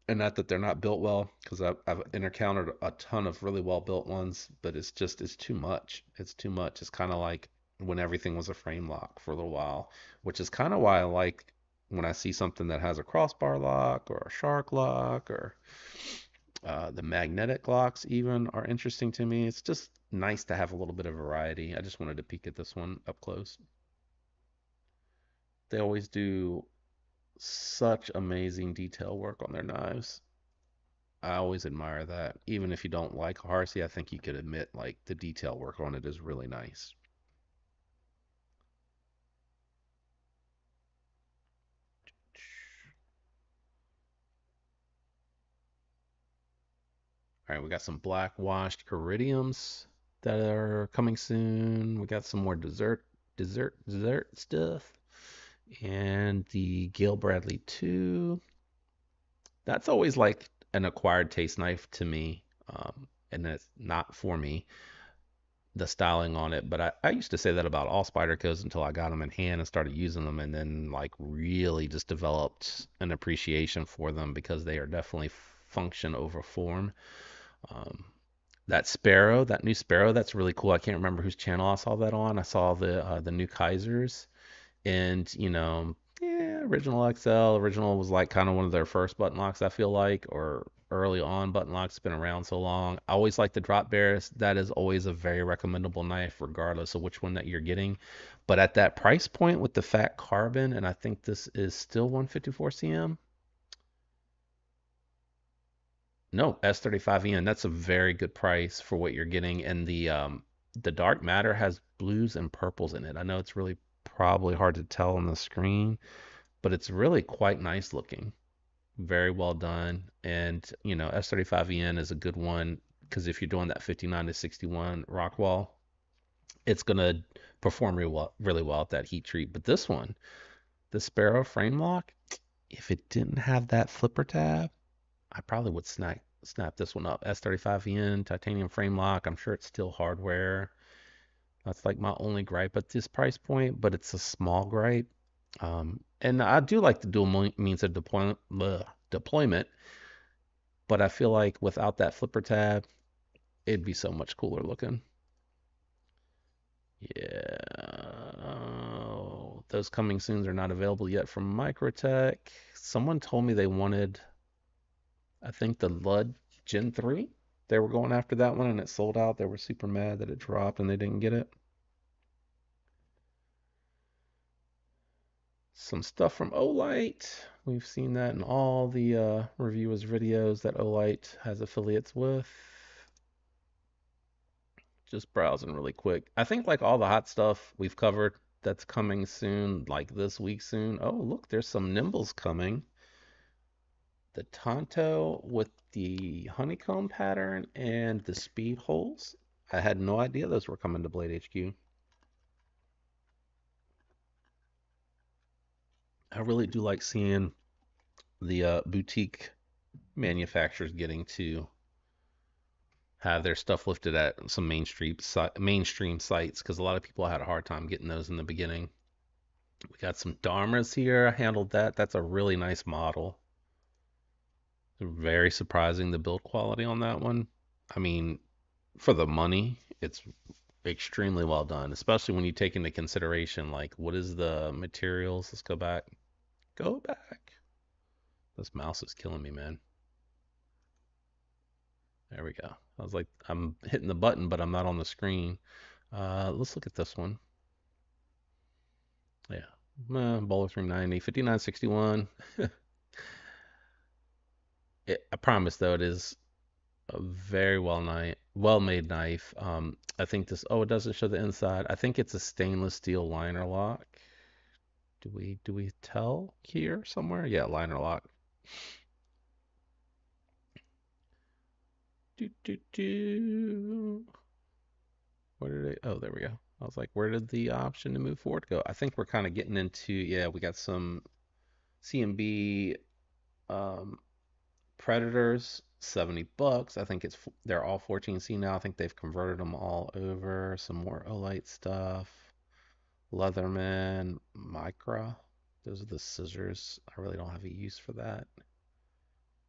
and not that they're not built well, because I've encountered a ton of really well built ones, but it's too much. It's too much. It's kind of like when everything was a frame lock for a little while, which is kind of why I like when I see something that has a crossbar lock or a shark lock or the magnetic locks even are interesting to me. It's just nice to have a little bit of variety. I just wanted to peek at this one up close. They always do such amazing detail work on their knives. I always admire that. Even if you don't like Harsey, I think you could admit like the detail work on it is really nice. All right, we got some black washed iridiums that are coming soon. We got some more dessert stuff. And the Gail Bradley 2. That's always like an acquired taste knife to me. And it's not for me, the styling on it. But I used to say that about all Spydercos until I got them in hand and started using them, and then like really just developed an appreciation for them because they are definitely function over form. Um, that Sparrow, that new Sparrow, that's really cool. I can't remember whose channel I saw that on. I saw the new Kaisers, and yeah, original XL, original was like kind of one of their first button locks, I feel like, or early on button locks, been around so long. I always like the drop bears. That is always a very recommendable knife, regardless of which one that you're getting. But at that price point with the fat carbon, and I think this is still 154 cm. No, S35EN. That's a very good price for what you're getting. And the dark matter has blues and purples in it. I know it's really probably hard to tell on the screen, but it's really quite nice looking. Very well done. And, S35EN is a good one because if you're doing that 59 to 61 Rockwall, it's going to perform really well at that heat treat. But this one, the Sparrow frame lock, if it didn't have that flipper tab, I probably would snap this one up. S35EN titanium frame lock. I'm sure it's still hardware. That's like my only gripe at this price point, but it's a small gripe. And I do like the dual means of deployment, but I feel like without that flipper tab, it'd be so much cooler looking. Yeah. Oh, those coming soons are not available yet from Microtech. Someone told me they wanted, I think, the Lud Gen 3. They were going after that one and it sold out. They were super mad that it dropped and they didn't get it. Some stuff from Olight. We've seen that in all the reviewers' videos that Olight has affiliates with. Just browsing really quick. I think like all the hot stuff we've covered that's coming soon, like this week soon. Oh, look, there's some Nimbles coming. The Tonto with the honeycomb pattern and the speed holes. I had no idea those were coming to Blade HQ. I really do like seeing the boutique manufacturers getting to have their stuff lifted at some mainstream sites because a lot of people had a hard time getting those in the beginning. We got some Dharmas here. I handled that. That's a really nice model. Very surprising the build quality on that one. I mean, for the money, it's extremely well done, especially when you take into consideration like what is the materials. Let's go back. Go back. This mouse is killing me, man. There we go. I was like, I'm hitting the button, but I'm not on the screen. Let's look at this one. Yeah. Bowler 390, 5961. I promise though, it is a very well made knife. I think this, oh, it doesn't show the inside. I think it's a stainless steel liner lock. Do we tell here somewhere? Yeah, liner lock. Do, do, do. Where did it? Oh, there we go. I was like, where did the option to move forward go? I think we're kind of getting into, yeah, we got some CMB um, Predators, $70. I think they're all 14C now. I think they've converted them all over. Some more Olight stuff. Leatherman, Micra. Those are the scissors. I really don't have a use for that.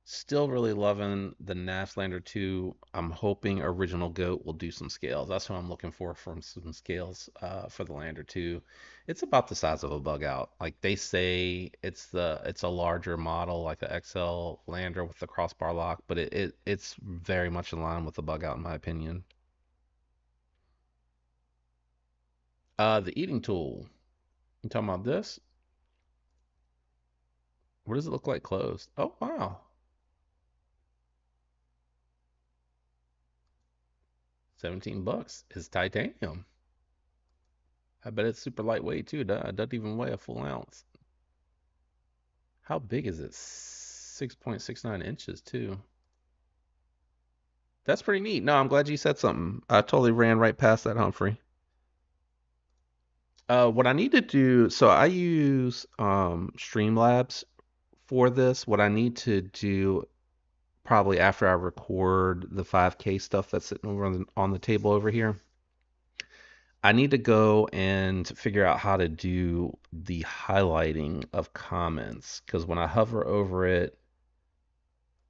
Still really loving the Nastlander 2. I'm hoping Original Goat will do some scales. That's what I'm looking for from some scales for the Lander 2. It's about the size of a bug out. Like they say it's a larger model, like a XL Lander with the crossbar lock, but it's very much in line with the bug out in my opinion. The eating tool. You talking about this? What does it look like closed? Oh wow. 17 bucks is titanium. I bet it's super lightweight too. It doesn't even weigh a full ounce. How big is it? 6.69 inches too. That's pretty neat. No, I'm glad you said something. I totally ran right past that, Humphrey. What I need to do, so I use Streamlabs for this. What I need to do probably after I record the 5K stuff that's sitting over on the table over here, I need to go and figure out how to do the highlighting of comments because when I hover over it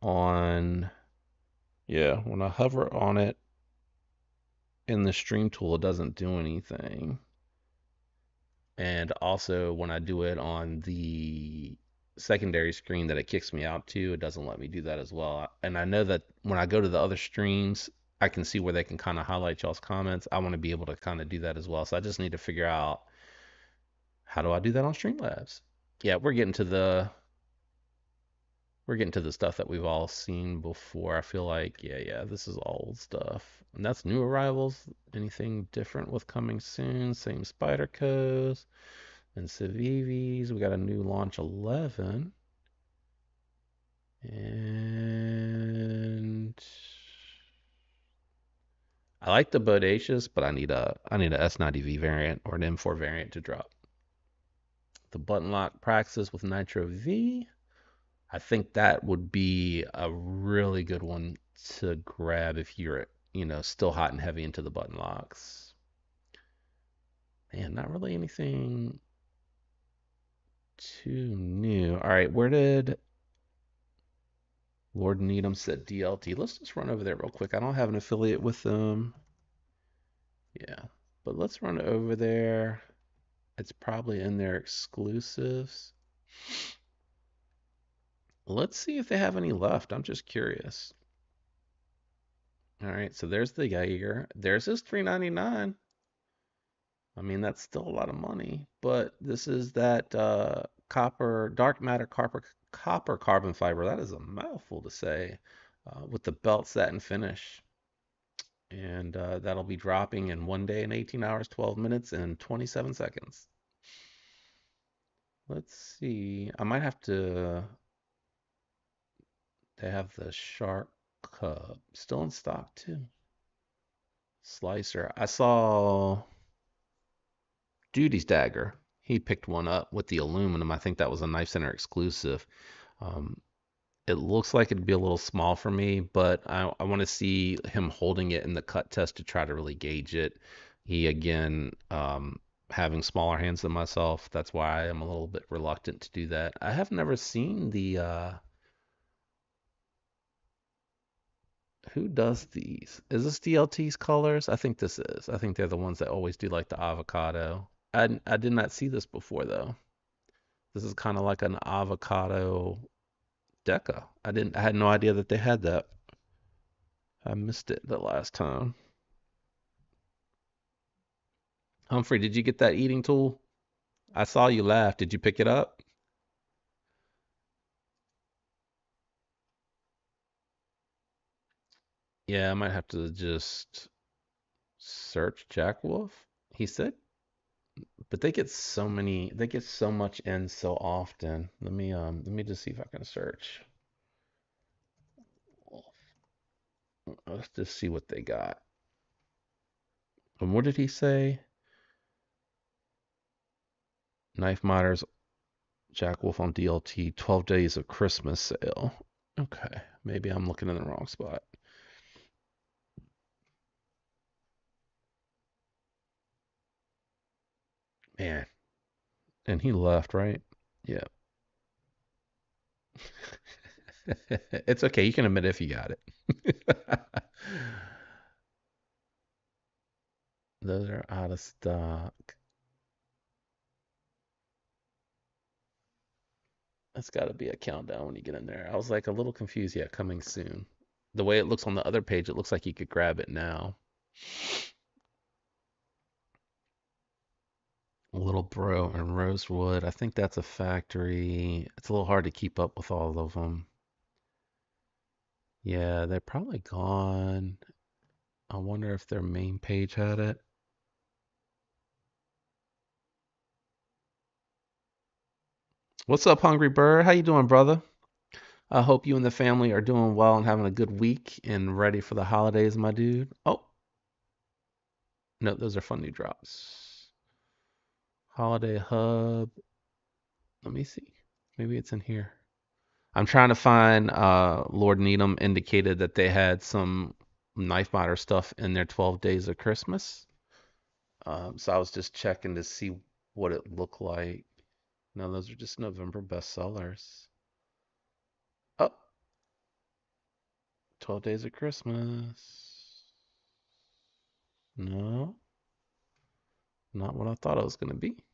on, yeah, when I hover on it in the stream tool, it doesn't do anything. And also when I do it on the secondary screen that it kicks me out to, it doesn't let me do that as well. And I know that when I go to the other streams, I can see where they can kind of highlight y'all's comments. I want to be able to kind of do that as well. So I just need to figure out how do I do that on Streamlabs. Yeah, we're getting to the stuff that we've all seen before. I feel like, yeah, this is old stuff. And that's new arrivals. Anything different with coming soon? Same spider codes and Civivis. We got a new launch 11. And I like the Bodacious, but I need a S90V variant or an M4 variant to drop. The button lock Praxis with Nitro V. I think that would be a really good one to grab if you're, still hot and heavy into the button locks. Man, not really anything too new. All right, where did Lord Needham set DLT? Let's just run over there real quick. I don't have an affiliate with them. Yeah, but let's run over there. It's probably in their exclusives. Let's see if they have any left. I'm just curious. All right, so there's the Jaeger. There's his 399. I mean, that's still a lot of money, but this is that copper, dark matter copper carbon fiber. That is a mouthful to say, with the belt satin finish. And that'll be dropping in 1 day and 18 hours, 12 minutes, and 27 seconds. Let's see. I might have to. They have the Shark Cub still in stock too. Slicer. I saw Duty's Dagger. He picked one up with the aluminum. I think that was a Knife Center exclusive. Um, it looks like it'd be a little small for me, but I want to see him holding it in the cut test to try to really gauge it. He, again, having smaller hands than myself, that's why I'm a little bit reluctant to do that. I have never seen the, who does these? Is this DLT's colors? I think this is. I think they're the ones that always do like the avocado. I did not see this before though. This is kind of like an avocado deca. I had no idea that they had that. I missed it the last time. Humphrey, did you get that eating tool? I saw you laugh. Did you pick it up? Yeah, I might have to just search Jack Wolf. He said, but they get so much in so often. Let me just see if I can search. Let's just see what they got. And what did he say? Knife Miners, Jack Wolf on DLT, 12 days of Christmas sale. Okay, maybe I'm looking in the wrong spot. Man, and he left, right? Yeah. It's okay. You can admit if you got it. Those are out of stock. That's got to be a countdown when you get in there. I was like a little confused. Yeah, coming soon. The way it looks on the other page, it looks like you could grab it now. Little Bro and Rosewood. I think that's a factory. It's a little hard to keep up with all of them. Yeah, they're probably gone. I wonder if their main page had it. What's up, Hungry Bird? How you doing, brother? I hope you and the family are doing well and having a good week and ready for the holidays, my dude. Oh, no, those are fun new drops. Holiday Hub. Let me see. Maybe it's in here. I'm trying to find Lord Needham indicated that they had some knife miter stuff in their 12 days of Christmas. So I was just checking to see what it looked like. No, those are just November bestsellers. Oh, 12 days of Christmas. No, not what I thought it was going to be.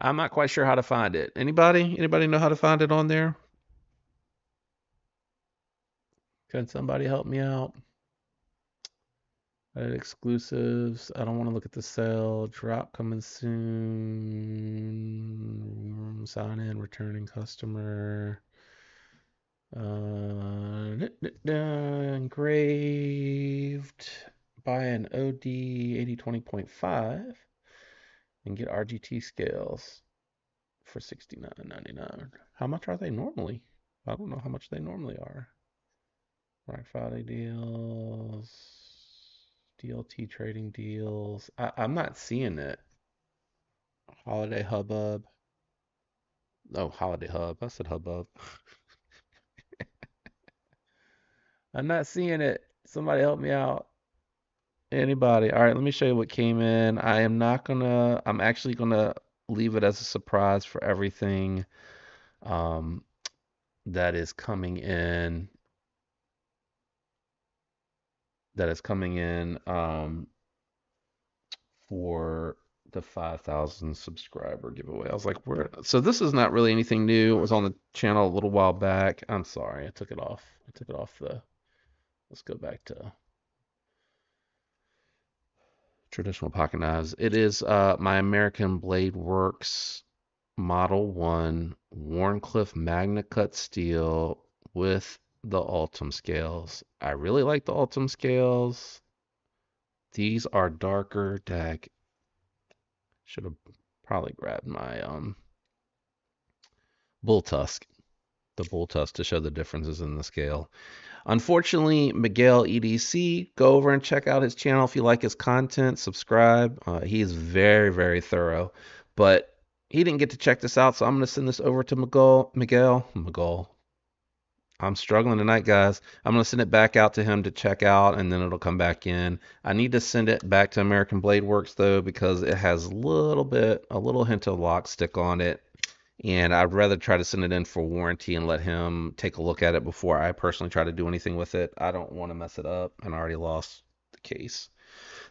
I'm not quite sure how to find it. Anybody? Anybody know how to find it on there? Can somebody help me out? Exclusives. I don't want to look at the sale. Drop coming soon. Sign in, returning customer. Engraved. Buy an OD 8020.5 and get RGT scales for $69.99. How much are they normally? I don't know how much they normally are. Black Friday deals, DLT trading deals. I'm not seeing it. Holiday Hubbub. Oh, Holiday Hub. I said Hubbub. I'm not seeing it. Somebody help me out. Anybody? All right, let me show you what came in. I'm actually gonna leave it as a surprise for everything um, that is coming in. That is coming in for the 5,000 subscriber giveaway. I was like, where? So this is not really anything new. It was on the channel a little while back. I'm sorry, I took it off. I took it off the. Let's go back to traditional pocket knives. It is my American Blade Works Model 1 Wharncliffe Magna Cut steel with the Ultem scales. I really like the Ultem scales. These are darker. Dag. Should have probably grabbed my bull tusk, the bull tusk to show the differences in the scale. Unfortunately, Miguel EDC, go over and check out his channel if you like his content. Subscribe. He is very, very thorough. But he didn't get to check this out, so I'm going to send this over to Miguel. I'm struggling tonight, guys. I'm going to send it back out to him to check out, and then it'll come back in. I need to send it back to American Blade Works, though, because it has a little hint of lock stick on it. And I'd rather try to send it in for warranty and let him take a look at it before I personally try to do anything with it. I don't want to mess it up, and I already lost the case.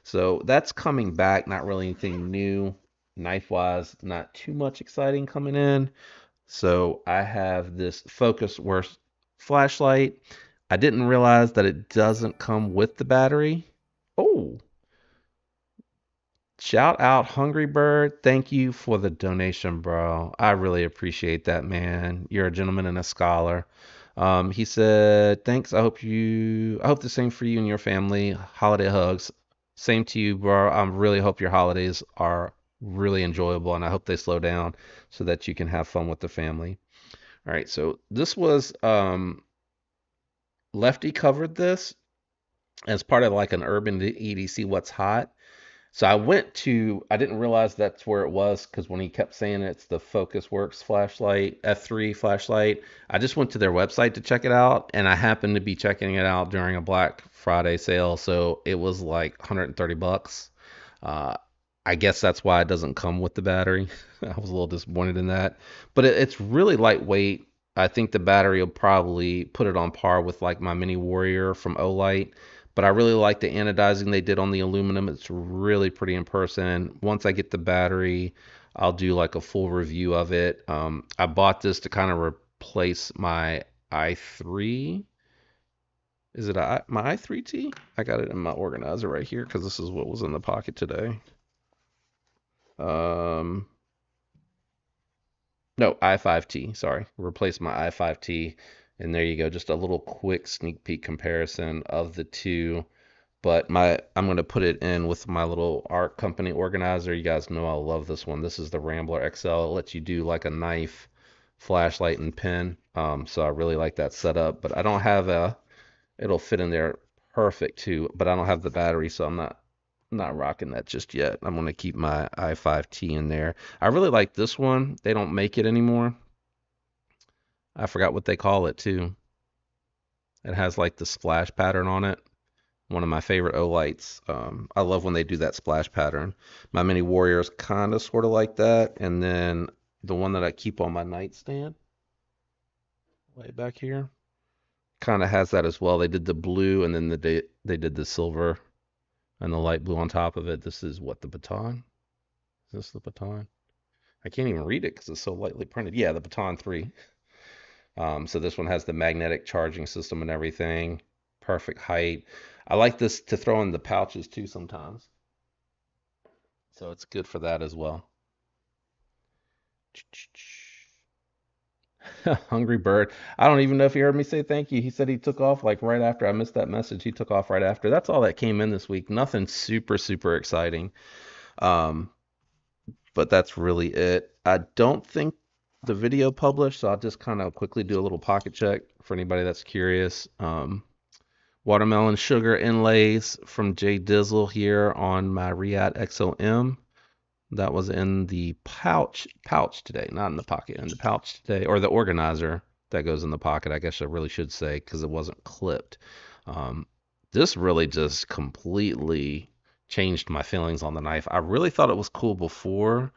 So that's coming back. Not really anything new. Knife-wise, not too much exciting coming in. So I have this Focus Works flashlight. I didn't realize that it doesn't come with the battery. Oh, shout out Hungry Bird. Thank you for the donation, bro. I really appreciate that, man. You're a gentleman and a scholar. He said, "Thanks. I hope the same for you and your family. Holiday hugs. Same to you, bro. I really hope your holidays are really enjoyable, and I hope they slow down so that you can have fun with the family." All right, so this was Lefty covered this as part of like an Urban EDC What's Hot. So I didn't realize that's where it was because when he kept saying it's the Focus Works flashlight, F3 flashlight, I just went to their website to check it out, and I happened to be checking it out during a Black Friday sale, so it was like 130 bucks. Uh, I guess that's why it doesn't come with the battery. I was a little disappointed in that, but it's really lightweight. I think the battery will probably put it on par with like my Mini Warrior from Olight, but I really like the anodizing they did on the aluminum. It's really pretty in person. Once I get the battery, I'll do like a full review of it. I bought this to kind of replace my i3. Is it my i3T? I got it in my organizer right here because this is what was in the pocket today. Um, no, i5T. Sorry, replace my i5T. And there you go. Just a little quick sneak peek comparison of the two. But I'm going to put it in with my little art company organizer. You guys know I love this one. This is the Rambler XL. It lets you do like a knife flashlight and pen. So I really like that setup, but I don't have it'll fit in there perfect too, but I don't have the battery, so I'm not rocking that just yet. I'm gonna keep my i5T in there. I really like this one. They don't make it anymore. I forgot what they call it too. It has like the splash pattern on it. One of my favorite Olights. I love when they do that splash pattern. My Mini Warrior's kind of sort of like that, and then the one that I keep on my nightstand, way back here, kind of has that as well. They did the blue, and then they did the silver and the light blue on top of it. This is what, the Baton? Is this the Baton? I can't even read it because it's so lightly printed. Yeah, the Baton 3. So this one has the magnetic charging system and everything. Perfect height. I like this to throw in the pouches too sometimes. So it's good for that as well. Hungry Bird. I don't even know if he heard me say thank you. He said he took off like right after I missed that message. He took off right after. That's all that came in this week. Nothing super, super exciting. Um, but that's really it. I don't think the video published, so I'll just kind of quickly do a little pocket check for anybody that's curious. Watermelon sugar inlays from Jay Dizzle here on my Riyadh XOM. That was in the pouch today, not in the pocket, in the pouch today, or the organizer that goes in the pocket, I guess I really should say, because it wasn't clipped. Um, this really just completely changed my feelings on the knife. I really thought it was cool before,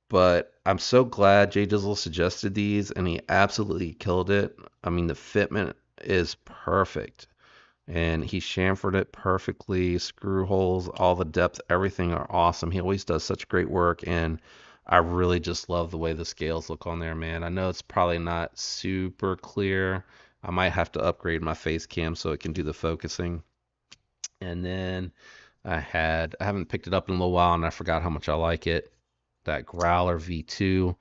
but I'm so glad Jay Dizzle suggested these, and he absolutely killed it. I mean, the fitment is perfect, and he chamfered it perfectly. Screw holes, all the depth, everything are awesome. He always does such great work, and I really just love the way the scales look on there, man. I know it's probably not super clear. I might have to upgrade my face cam so it can do the focusing. And then I haven't picked it up in a little while, and I forgot how much I like it. That Growler V2.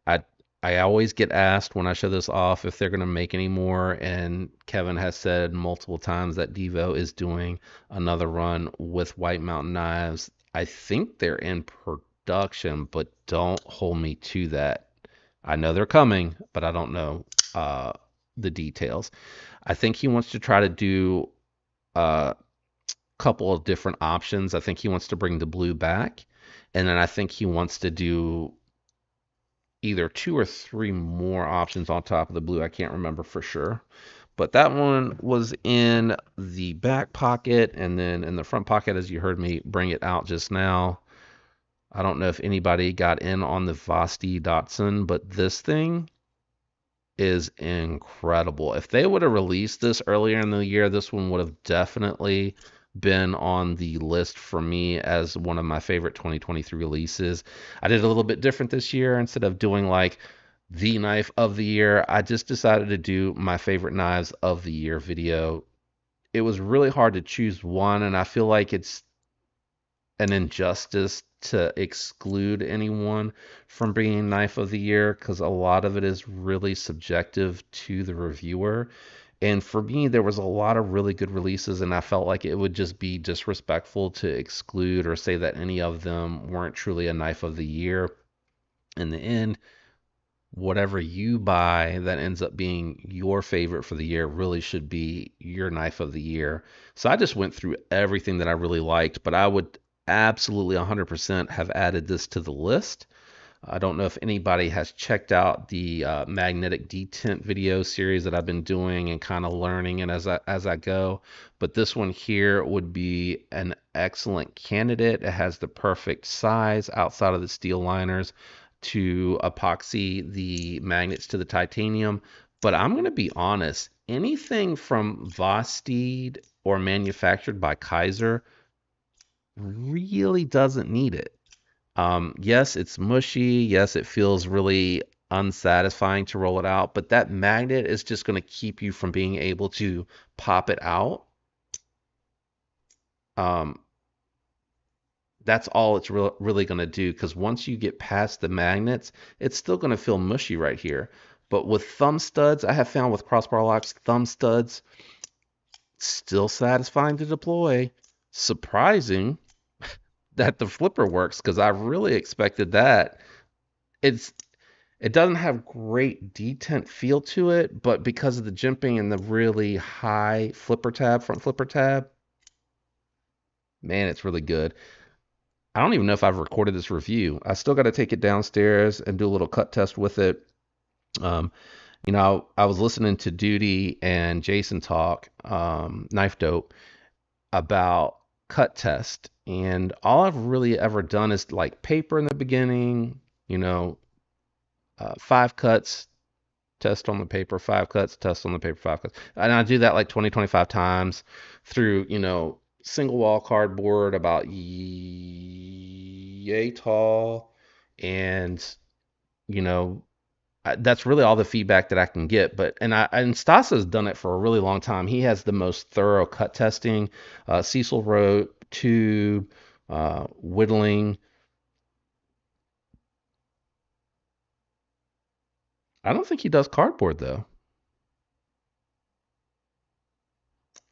I I always get asked when I show this off if they're going to make any more, and Kevin has said multiple times that Devo is doing another run with White Mountain knives. I think they're in production, but don't hold me to that. I know they're coming, but I don't know uh, the details. I think he wants to try to do a couple of different options. I think he wants to bring the blue back, and then I think he wants to do either two or three more options on top of the blue. I can't remember for sure. But that one was in the back pocket, and then in the front pocket, as you heard me bring it out just now. I don't know if anybody got in on the Vosti Datsun, but this thing is incredible. If they would have released this earlier in the year, this one would have definitely been on the list for me as one of my favorite 2023 releases. I did a little bit different this year. Instead of doing like the knife of the year, I just decided to do my favorite knives of the year video. It was really hard to choose one, and I feel like it's an injustice to exclude anyone from being knife of the year because a lot of it is really subjective to the reviewer. And for me, there was a lot of really good releases, and I felt like it would just be disrespectful to exclude or say that any of them weren't truly a knife of the year. In the end, whatever you buy that ends up being your favorite for the year really should be your knife of the year. So I just went through everything that I really liked, but I would absolutely 100% have added this to the list. I don't know if anybody has checked out the magnetic detent video series that I've been doing and kind of learning it as I go, but this one here would be an excellent candidate. It has the perfect size outside of the steel liners to epoxy the magnets to the titanium. But I'm going to be honest, anything from Vosteed or manufactured by Kaiser really doesn't need it. Yes, it's mushy. Yes, it feels really unsatisfying to roll it out, but that magnet is just going to keep you from being able to pop it out. Um, that's all it's really going to do, because once you get past the magnets, it's still going to feel mushy right here. But with thumb studs, I have found with crossbar locks, thumb studs, still satisfying to deploy. Surprising that the flipper works, because I really expected that. It's It doesn't have great detent feel to it, but because of the jimping and the really high flipper tab, front flipper tab, man, it's really good. I don't even know if I've recorded this review. I still got to take it downstairs and do a little cut test with it. Um, I was listening to Duty and Jason talk, Knife Dope, about cut test, and all I've really ever done is like paper in the beginning, 5 cuts, test on the paper, 5 cuts, test on the paper, 5 cuts. And I do that like 20, 25 times through, single wall cardboard about yay tall. And, you know, that's really all the feedback that I can get. And Stasa's done it for a really long time. He has the most thorough cut testing, Cecil rope, tube, whittling. I don't think he does cardboard though.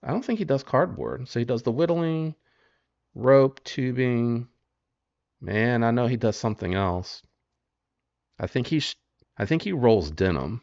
I don't think he does cardboard. So he does the whittling, rope, tubing. Man, I know he does something else. I think he's I think he rolls denim,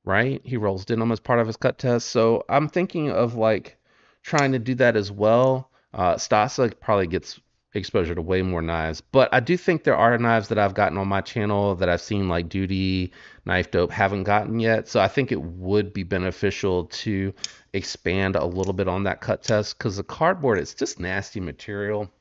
right? He rolls denim as part of his cut test. So I'm thinking of like trying to do that as well. Stasa probably gets exposure to way more knives, but I do think there are knives that I've gotten on my channel that I've seen like Duty, Knife Dope haven't gotten yet. So I think it would be beneficial to expand a little bit on that cut test because the cardboard, it's just nasty material.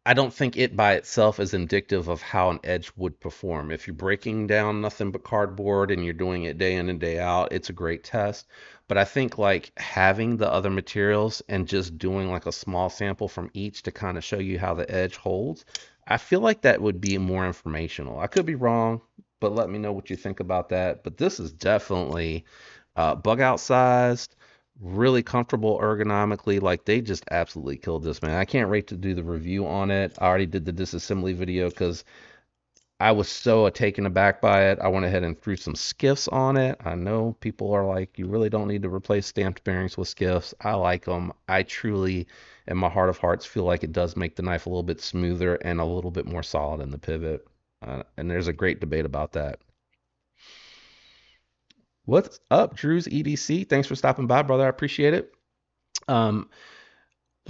I don't think it by itself is indicative of how an edge would perform. If you're breaking down nothing but cardboard and you're doing it day in and day out, it's a great test. But I think like having the other materials and just doing like a small sample from each to kind of show you how the edge holds, I feel like that would be more informational. I could be wrong, but let me know what you think about that. But this is definitely bug out sized, really comfortable ergonomically. Like they just absolutely killed this, man. I can't wait to do the review on it. I already did the disassembly video because I was so taken aback by it. I went ahead and threw some skiffs on it. I know people are like, you really don't need to replace stamped bearings with skiffs. I like them. I truly, in my heart of hearts, feel like it does make the knife a little bit smoother and a little bit more solid in the pivot. And there's a great debate about that. What's up, Drew's EDC? Thanks for stopping by, brother. I appreciate it. Um,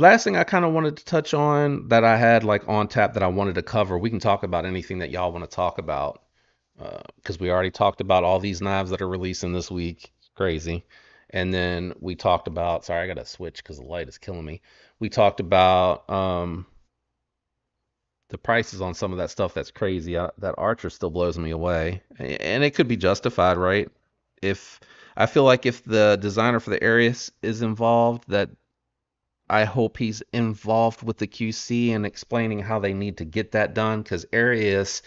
Last thing I kind of wanted to touch on that I had like on tap that I wanted to cover. We can talk about anything that y'all want to talk about because we already talked about all these knives that are releasing this week. It's crazy. And then we talked about, sorry, I got to switch because the light is killing me. We talked about the prices on some of that stuff that's crazy. That Archer still blows me away. And it could be justified, right? If I feel like if the designer for the Arius is involved, that I hope he's involved with the QC and explaining how they need to get that done because Arius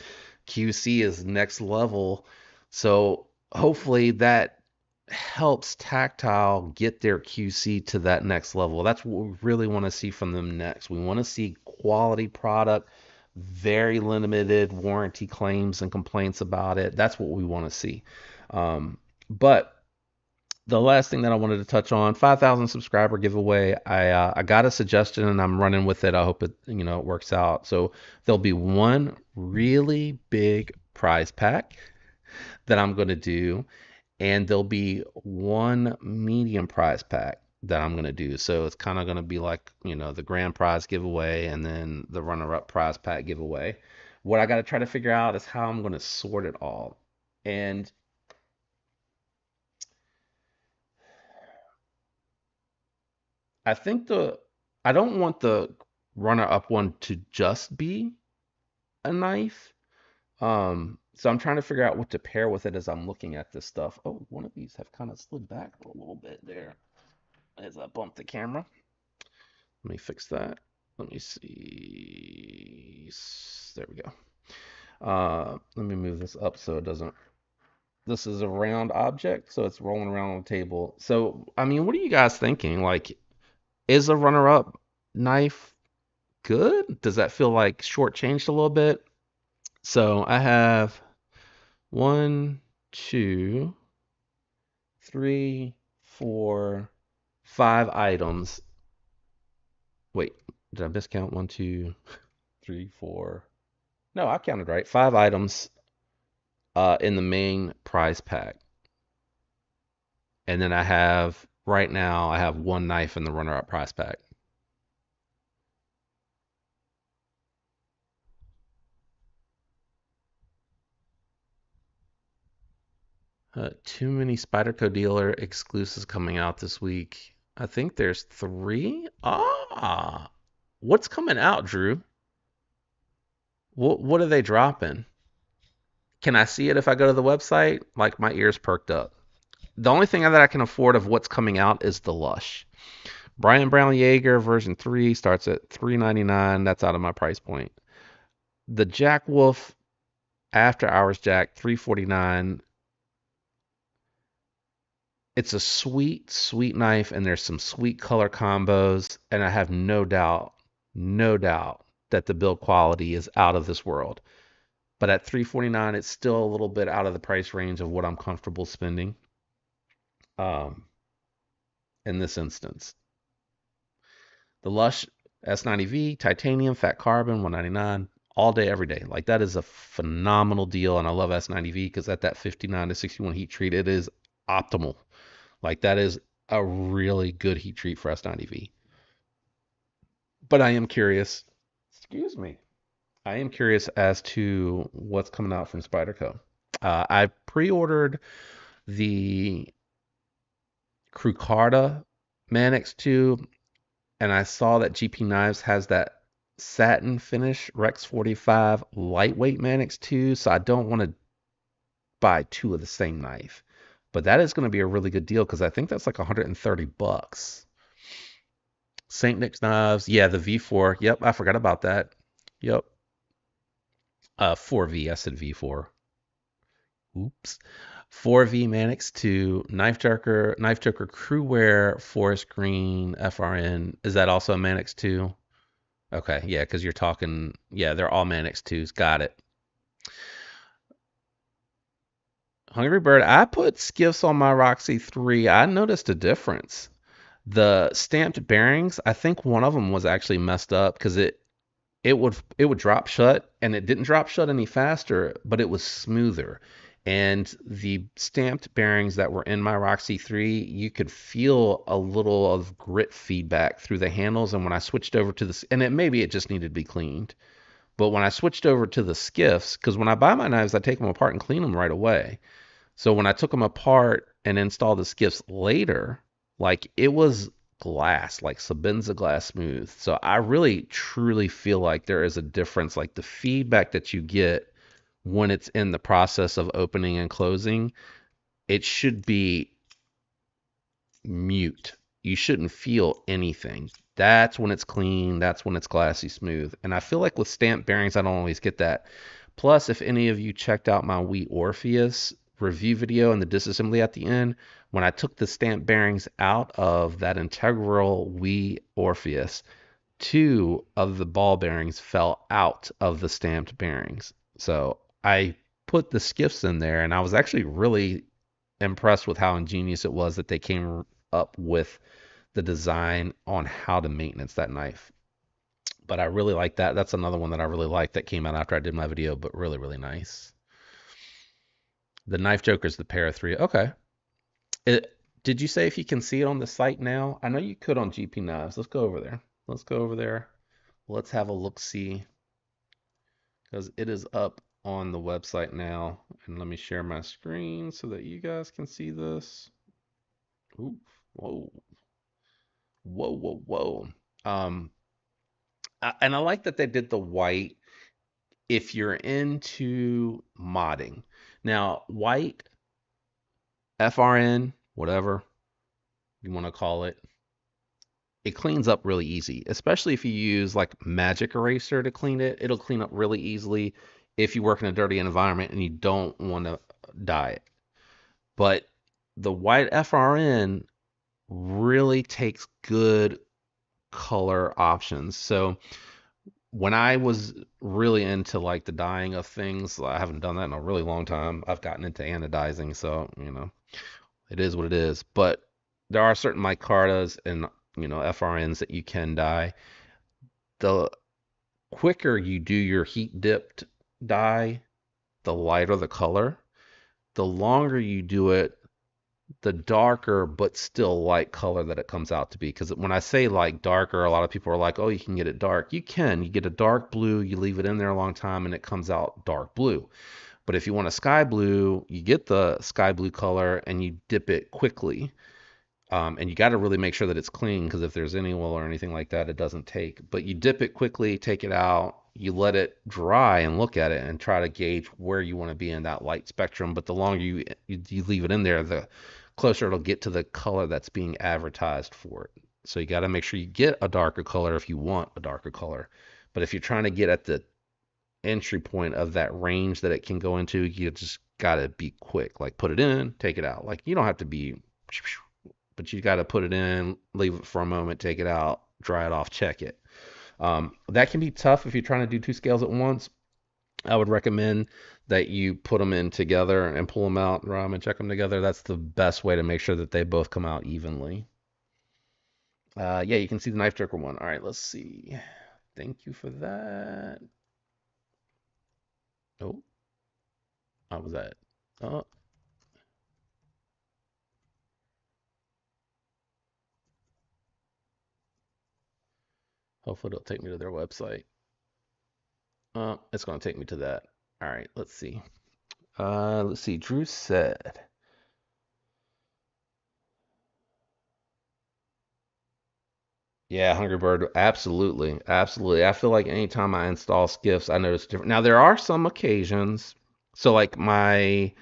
QC is next level. So hopefully that helps Tactile get their QC to that next level. That's what we really want to see from them next. We want to see quality product, very limited warranty claims and complaints about it. That's what we want to see. But the last thing that I wanted to touch on, 5,000 subscriber giveaway. I got a suggestion and I'm running with it. I hope it works out. So there'll be one really big prize pack that I'm going to do, and there'll be one medium prize pack that I'm going to do. So it's kind of going to be like, the grand prize giveaway and then the runner-up prize pack giveaway. What I got to try to figure out is how I'm going to sort it all. And I think I don't want the runner-up one to just be a knife. So I'm trying to figure out what to pair with it as I'm looking at this stuff. Oh, one of these have kind of slid back a little bit there as I bump the camera. Let me fix that. Let me see. There we go. Let me move this up so it doesn't. This is a round object, so it's rolling around on the table. So, I mean, what are you guys thinking? Like, is a runner-up knife good? Does that feel like shortchanged a little bit? So I have 1, 2, 3, 4, 5 items. Wait, did I miscount? 1, 2, 3, 4. No, I counted right. 5 items in the main prize pack. And then right now, I have one knife in the runner-up prize pack. Too many Spyderco dealer exclusives coming out this week. I think there's 3. What's coming out, Drew? What are they dropping? Can I see it if I go to the website? Like my ears perked up. The only thing that I can afford of what's coming out is the Lush. Brian Brown Jaeger version 3 starts at $3.99. That's out of my price point. The Jack Wolf After Hours Jack, $3.49. It's a sweet, sweet knife, and there's some sweet color combos, and I have no doubt that the build quality is out of this world. But at $3.49, it's still a little bit out of the price range of what I'm comfortable spending um, in this instance. The Lush S90V, titanium, fat carbon, $199, all day, every day. Like that is a phenomenal deal, and I love S90V because at that 59 to 61 heat treat, it is optimal. Like that is a really good heat treat for S90V. But I am curious. Excuse me. I am curious as to what's coming out from Spyderco. I pre-ordered the Crucarda Manix 2, and I saw that GP Knives has that satin finish Rex 45 lightweight Manix 2, so I don't want to buy 2 of the same knife. But that is going to be a really good deal because I think that's like $130. St. Nick's Knives, yeah, the V4. Yep, I forgot about that. Yep. 4V, I said V4. Oops. 4V Manix 2, Knife Joker Crewwear Forest Green FRN. Is that also a Manix 2? Okay, yeah, because you're talking, yeah, they're all Manix 2s. Got it. Hungry Bird, I put skiffs on my Roxy 3. I noticed a difference. The stamped bearings, I think one of them was actually messed up because it would drop shut, and it didn't drop shut any faster, but it was smoother. And the stamped bearings that were in my Roxy 3, you could feel a little of grit feedback through the handles. And when I switched over to this, and maybe it just needed to be cleaned, but when I switched over to the skiffs, because when I buy my knives, I take them apart and clean them right away. So when I took them apart and installed the skiffs later, like it was glass, like Sabenza glass smooth. So I really truly feel like there is a difference. Like the feedback that you get when it's in the process of opening and closing, it should be mute. You shouldn't feel anything. That's when it's clean. That's when it's glassy smooth. And I feel like with stamp bearings, I don't always get that. Plus, if any of you checked out my Wii Orpheus review video and the disassembly at the end, when I took the stamp bearings out of that integral Wii Orpheus, 2 of the ball bearings fell out of the stamped bearings. So I put the skiffs in there, and I was actually really impressed with how ingenious it was that they came up with the design on how to maintenance that knife. But I really like that. That's another one that I really like that came out after I did my video, but really, really nice. The Knife Joker's the Para 3. Okay. Did you say if you can see it on the site now? I know you could on GP Knives. Let's go over there. Let's go over there. Let's have a look see because it is up on the website now. And let me share my screen so that you guys can see this. Ooh, whoa, whoa, whoa, whoa. And I like that they did the white if you're into modding. Now, white, FRN, whatever you want to call it, it cleans up really easy, especially if you use like Magic Eraser to clean it. It'll clean up really easily if you work in a dirty environment and you don't want to dye it. But the white FRN really takes good color options. So when I was really into like the dyeing of things, I haven't done that in a really long time. I've gotten into anodizing, so it is what it is. But there are certain micartas and FRNs that you can dye. The quicker you do your heat dipped dye, the lighter the color. The longer you do it, the darker but still light color that it comes out to be. Because when I say like darker, a lot of people are like, oh, you can get it dark. You can. You get a dark blue, you leave it in there a long time, and it comes out dark blue. But if you want a sky blue, you get the sky blue color and you dip it quickly. And you got to really make sure that it's clean because if there's any oil or anything like that, it doesn't take. But you dip it quickly, take it out, you let it dry and look at it and try to gauge where you want to be in that light spectrum. But the longer you leave it in there, the closer it'll get to the color that's being advertised for it. So you got to make sure you get a darker color if you want a darker color. But if you're trying to get at the entry point of that range that it can go into, you just got to be quick. Like put it in, take it out. Like you don't have to be, but you got to put it in, leave it for a moment, take it out, dry it off, check it. That can be tough if you're trying to do two scales at once. I would recommend that you put them in together and pull them out, dry them, and check them together. That's the best way to make sure that they both come out evenly. Yeah, you can see the knife jerker one. All right, let's see. Thank you for that. Oh, how was that? Oh, hopefully it'll take me to their website. It's going to take me to that. All right, let's see. Let's see. Drew said, yeah, Hungry Bird, absolutely, absolutely. I feel like anytime I install skiffs, I notice different. Now there are some occasions. So like my,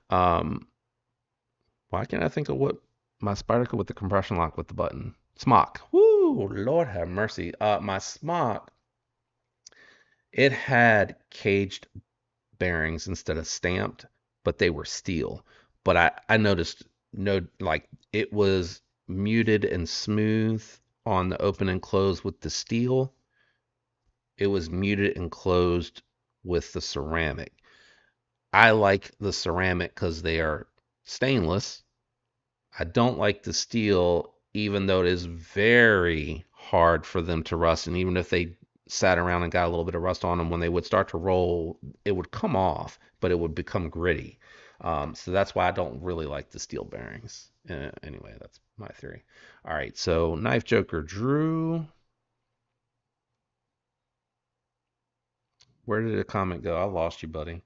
um, why can't I think of what my Spyderco with the compression lock with the button? Smock. Woo, Lord have mercy. My Smock, it had caged bearings instead of stamped, but they were steel. But I noticed no like it was muted and smooth on the open and close with the steel. It was muted and closed with the ceramic. I like the ceramic because they are stainless. I don't like the steel, even though it is very hard for them to rust. And even if they sat around and got a little bit of rust on them, when they would start to roll, it would come off, but it would become gritty. So that's why I don't really like the steel bearings. Anyway, that's my theory. All right, so Knife Joker Drew. Where did the comment go? I lost you, buddy.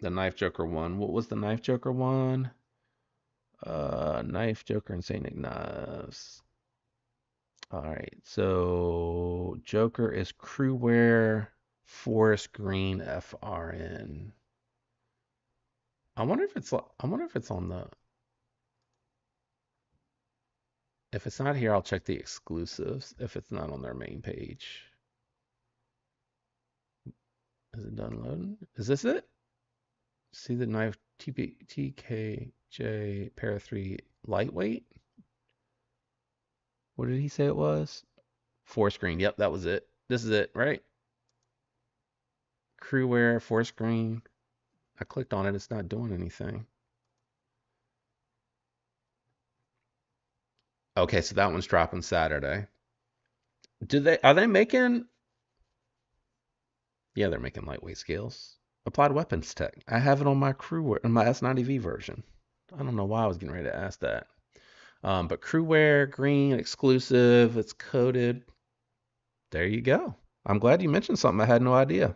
The Knife Joker one. What was the Knife Joker one? Knife Joker and Saint Nick Knives. All right, so Joker is Crewwear Forest Green FRN. I wonder if it's on the. If it's not here, I'll check the exclusives. If it's not on their main page, is it done loading? Is this it? See the knife TKJ Para 3 lightweight. What did he say it was? Forest Green. Yep, that was it. This is it, right? Crewwear Forest Green. I clicked on it. It's not doing anything. Okay, so that one's dropping Saturday. Are they making? Yeah, they're making lightweight scales. Applied Weapons Tech. I have it on my on my S90V version. I don't know why I was getting ready to ask that. But Crewwear green exclusive. It's coated. There you go. I'm glad you mentioned something I had no idea.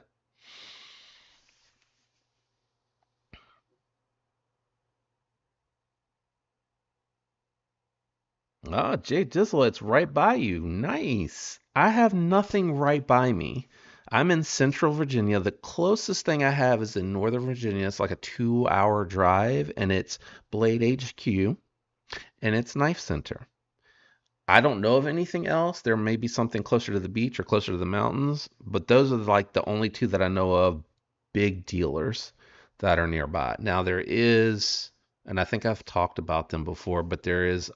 Ah, Jay Dizzle, it's right by you. Nice. I have nothing right by me. I'm in Central Virginia. The closest thing I have is in Northern Virginia. It's like a 2 hour drive, and it's Blade HQ and it's Knife Center. I don't know of anything else. There may be something closer to the beach or closer to the mountains, but those are like the only two that I know of big dealers that are nearby. Now there is, and I think I've talked about them before, but there is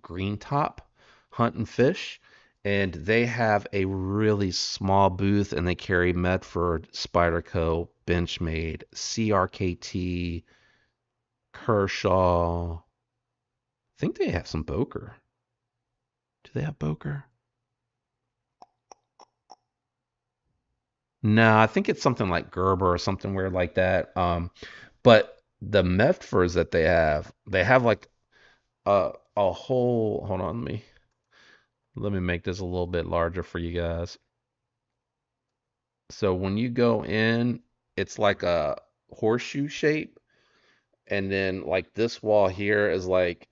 Green Top Hunt and Fish, and they have a really small booth, and they carry Medford, Spyderco, Benchmade, CRKT, Kershaw. I think they have some Boker. Do they have Boker? No, I think it's something like Gerber or something weird like that. But the Medfords that they have like a whole. Hold on, let me make this a little bit larger for you guys. So when you go in, it's like a horseshoe shape, and then like this wall here is like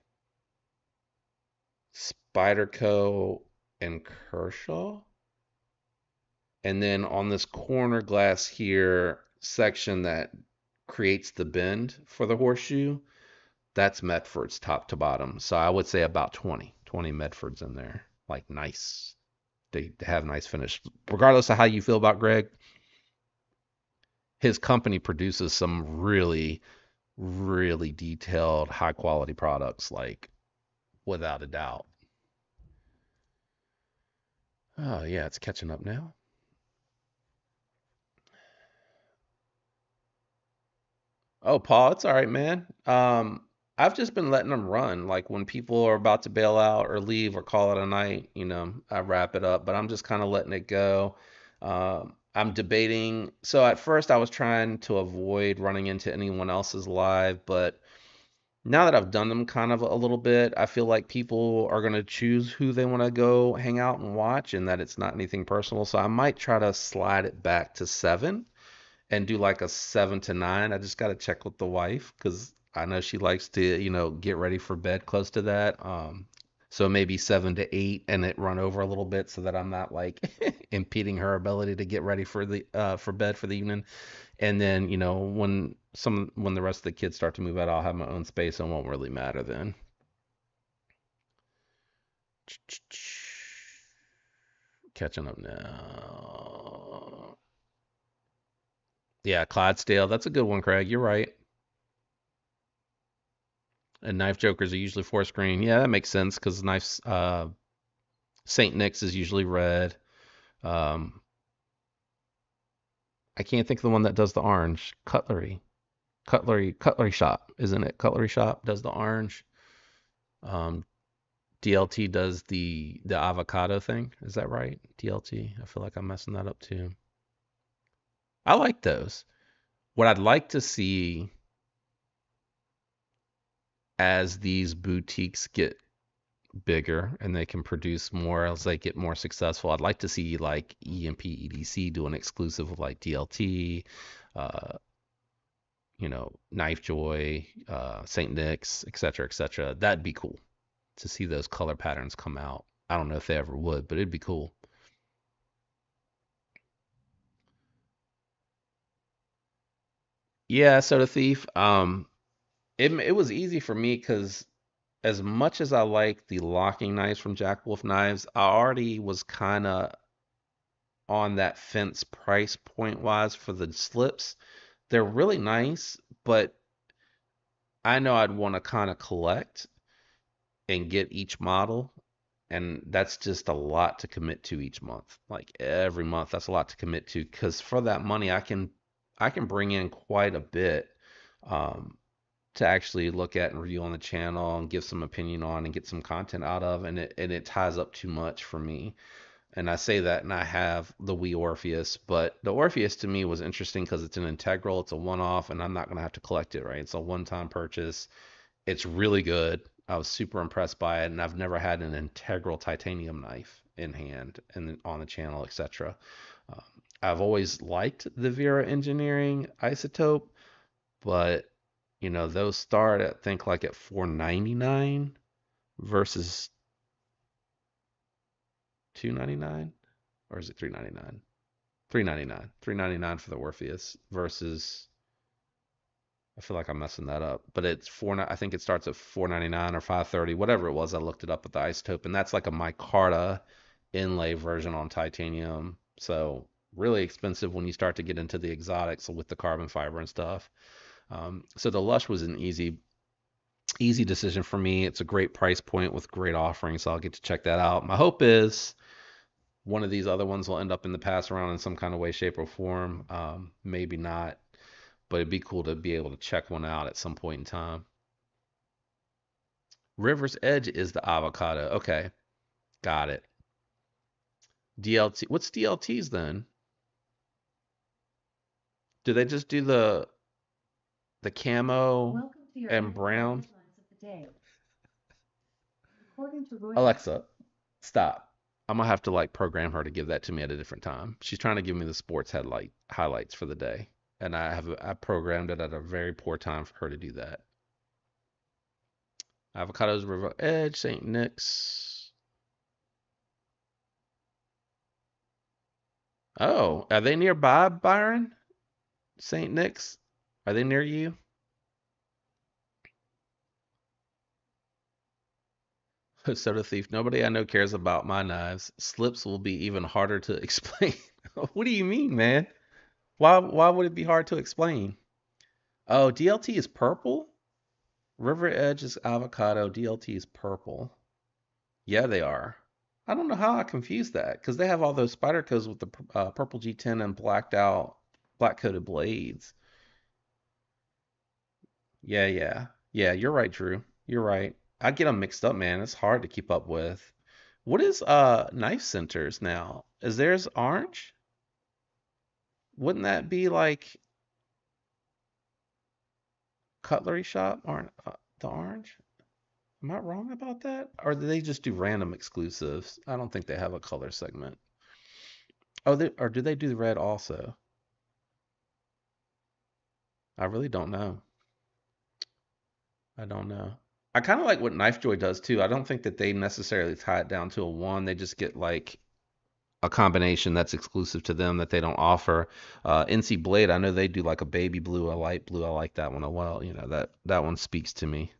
Spyderco and Kershaw. And then on this corner glass here section that creates the bend for the horseshoe, that's Medford's top to bottom. So I would say about 20 Medfords in there. Like nice. They have nice finish. Regardless of how you feel about Greg, his company produces some really, really detailed, high quality products, like without a doubt. Oh, yeah, it's catching up now. Oh, Paul, it's all right, man. I've just been letting them run. Like when people are about to bail out or leave or call it a night, I wrap it up, but I'm just kind of letting it go. I'm debating. So at first I was trying to avoid running into anyone else's live, but now that I've done them kind of a little bit, I feel like people are going to choose who they want to go hang out and watch and that it's not anything personal. So I might try to slide it back to 7 and do like a 7 to 9. I just got to check with the wife because I know she likes to, get ready for bed close to that. So maybe 7 to 8 and it run over a little bit so that I'm not like impeding her ability to get ready for bed for the evening. And then, when the rest of the kids start to move out, I'll have my own space and it won't really matter then. Catching up now. Yeah, Clydesdale. That's a good one, Craig. You're right. And knife jokers are usually four screen. Yeah, that makes sense because knives Saint Nick's is usually red. Um, I can't think of the one that does the orange. Cutlery shop, isn't it? Cutlery shop does the orange. Um, DLT does the avocado thing. Is that right? DLT. I feel like I'm messing that up too. I like those. What I'd like to see as these boutiques get bigger and they can produce more as they get more successful. I'd like to see like EMP EDC do an exclusive with like DLT, uh, Knife Joy, St. Nick's, etc., etc. That'd be cool to see those color patterns come out. I don't know if they ever would, but it'd be cool. Yeah, Soda Thief. It was easy for me because as much as I like the locking knives from Jack Wolf Knives, I already was kind of on that fence price point wise for the slips. They're really nice, but I know I'd want to kind of collect and get each model, and that's just a lot to commit to each month. Like every month, that's a lot to commit to because for that money, I can bring in quite a bit um, to actually look at and review on the channel and give some opinion on and get some content out of, and it ties up too much for me. And I say that, and I have the Wii Orpheus, but the Orpheus to me was interesting because it's an integral, it's a one-off, and I'm not gonna have to collect it, right? It's a one-time purchase. It's really good. I was super impressed by it, and I've never had an integral titanium knife in hand and on the channel, etc. Um, I've always liked the Vera Engineering isotope, but those start at think like at 499 versus 299, or is it 399? 399. 399 for the Orpheus versus I feel like I'm messing that up, but it's I think it starts at 499 or 530, whatever it was. I looked it up with the isotope, and that's like a micarta inlay version on titanium. So really expensive when you start to get into the exotics with the carbon fiber and stuff. So the Lush was an easy decision for me. It's a great price point with great offerings, so I'll get to check that out. My hope is one of these other ones will end up in the pass around in some kind of way, shape, or form. Maybe not, but it'd be cool to be able to check one out at some point in time. River's Edge is the avocado. Okay, got it. DLT. What's DLT's then? Do they just do the camo and brown? Alexa, stop. I'm gonna have to like program her to give that to me at a different time. She's trying to give me the sports headlight highlights for the day, and I programmed it at a very poor time for her to do that. Avocados, River Edge, St. Nick's. Oh, are they nearby, Byron? St. Nick's? Are they near you? Soda thief. Nobody I know cares about my knives. Slips will be even harder to explain. What do you mean, man? Why would it be hard to explain? Oh, DLT is purple? River Edge is avocado. DLT is purple. Yeah, they are. I don't know how I confused that because they have all those spider codes with the purple G10 and blacked out, black coated blades. Yeah, yeah. Yeah, you're right, Drew. You're right. I get them mixed up, man. It's hard to keep up with. What is Knife Centers now? Is theirs orange? Wouldn't that be like Cutlery Shop or the orange? Am I wrong about that? Or do they just do random exclusives? I don't think they have a color segment. Oh, or do they do the red also? I really don't know. I don't know. I kind of like what Knife Joy does too. I don't think that they necessarily tie it down to a one. They just get like a combination that's exclusive to them that they don't offer. NC Blade, I know they do like a baby blue, a light blue. I like that one a well. You know, that one speaks to me.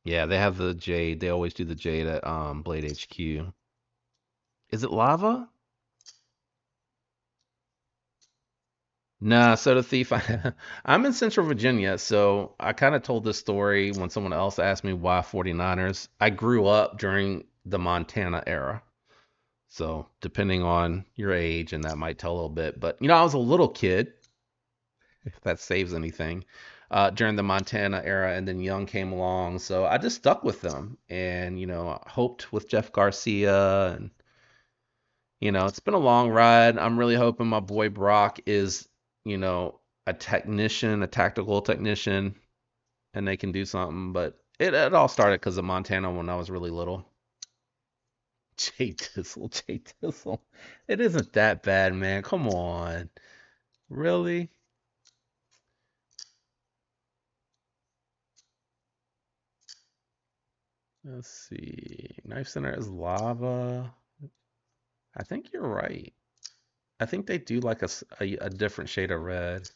Yeah, they have the Jade. They always do the Jade at Blade HQ. Is it lava? Nah, Soda Thief. I'm in Central Virginia, so I kind of told this story when someone else asked me why 49ers. I grew up during the Montana era. So, depending on your age, and that might tell a little bit, but I was a little kid, if that saves anything, during the Montana era, and then Young came along. So I just stuck with them and, hoped with Jeff Garcia. And, it's been a long ride. I'm really hoping my boy Brock is, you know, a technician, a tactical technician, and they can do something. But it all started because of Montana when I was really little. Jay Tizzle, Jay Tizzle. It isn't that bad, man. Come on. Really? Let's see. Knife Center is lava. I think you're right. I think they do like a different shade of red.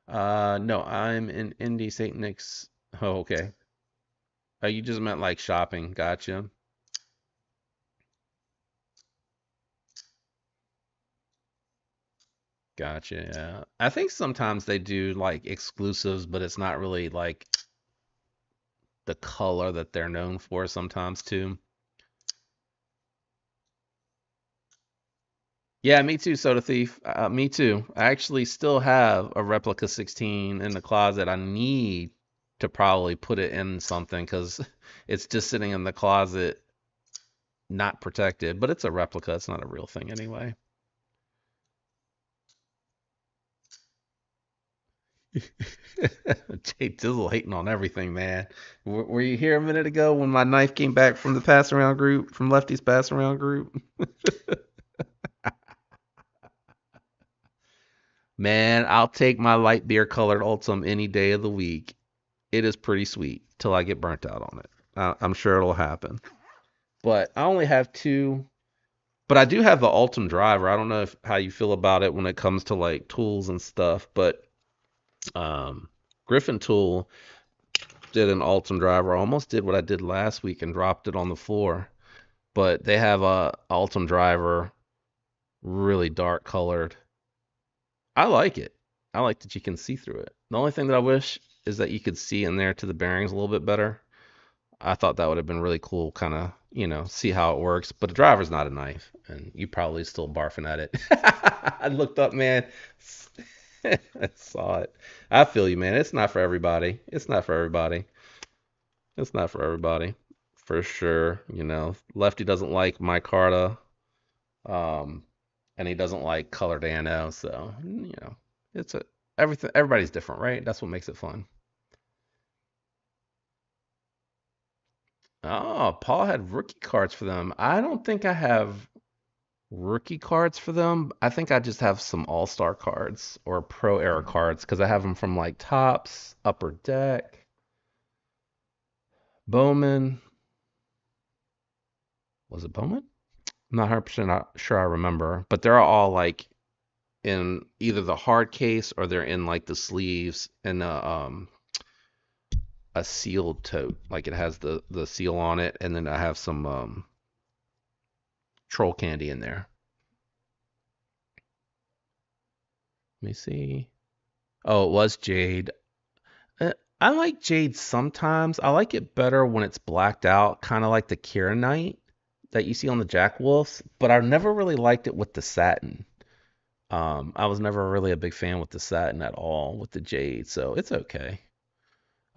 No, I'm in Indy St. Nick's. Oh, okay. Oh, you just meant like shopping. Gotcha. Gotcha. Yeah. I think sometimes they do like exclusives, but it's not really like the color that they're known for sometimes too. Yeah, me too, Soda Thief. Me too. I actually still have a replica 16 in the closet. I need to probably put it in something because it's just sitting in the closet, not protected. But it's a replica. It's not a real thing anyway. Jay Dizzle hating on everything, man. Were you here a minute ago when my knife came back from the pass around group, from Lefty's pass around group? Man, I'll take my light beer colored Ultim any day of the week. It is pretty sweet till I get burnt out on it. I'm sure it'll happen. But I only have two. But I do have the Ultim driver. I don't know how you feel about it when it comes to like tools and stuff. But Griffin Tool did an Ultim driver. I almost did what I did last week and dropped it on the floor. But they have a Ultim driver, really dark colored. I like it. I like that you can see through it. The only thing that I wish is that you could see in there to the bearings a little bit better. I thought that would have been really cool, kind of, see how it works. But the driver's not a knife, and you probably still barfing at it. I looked up, man. I saw it. I feel you, man. It's not for everybody. It's not for everybody. It's not for everybody, for sure. Lefty doesn't like micarta. Um, and he doesn't like colored ANO, so it's a everything. Everybody's different, right? That's what makes it fun. Oh, Paul had rookie cards for them. I don't think I have rookie cards for them. I think I just have some all-star cards or pro era cards because I have them from like Tops, Upper Deck, Bowman. Was it Bowman? I'm not 100% sure I remember, but they're all like in either the hard case or they're in like the sleeves and a sealed tote. Like it has the seal on it, and then I have some troll candy in there. Let me see. Oh, it was Jade. Uh, I like Jade sometimes. I like it better when it's blacked out, kind of like the Kira Knight that you see on the Jack Wolves, but I never really liked it with the satin. I was never really a big fan with the satin at all with the Jade, so it's okay.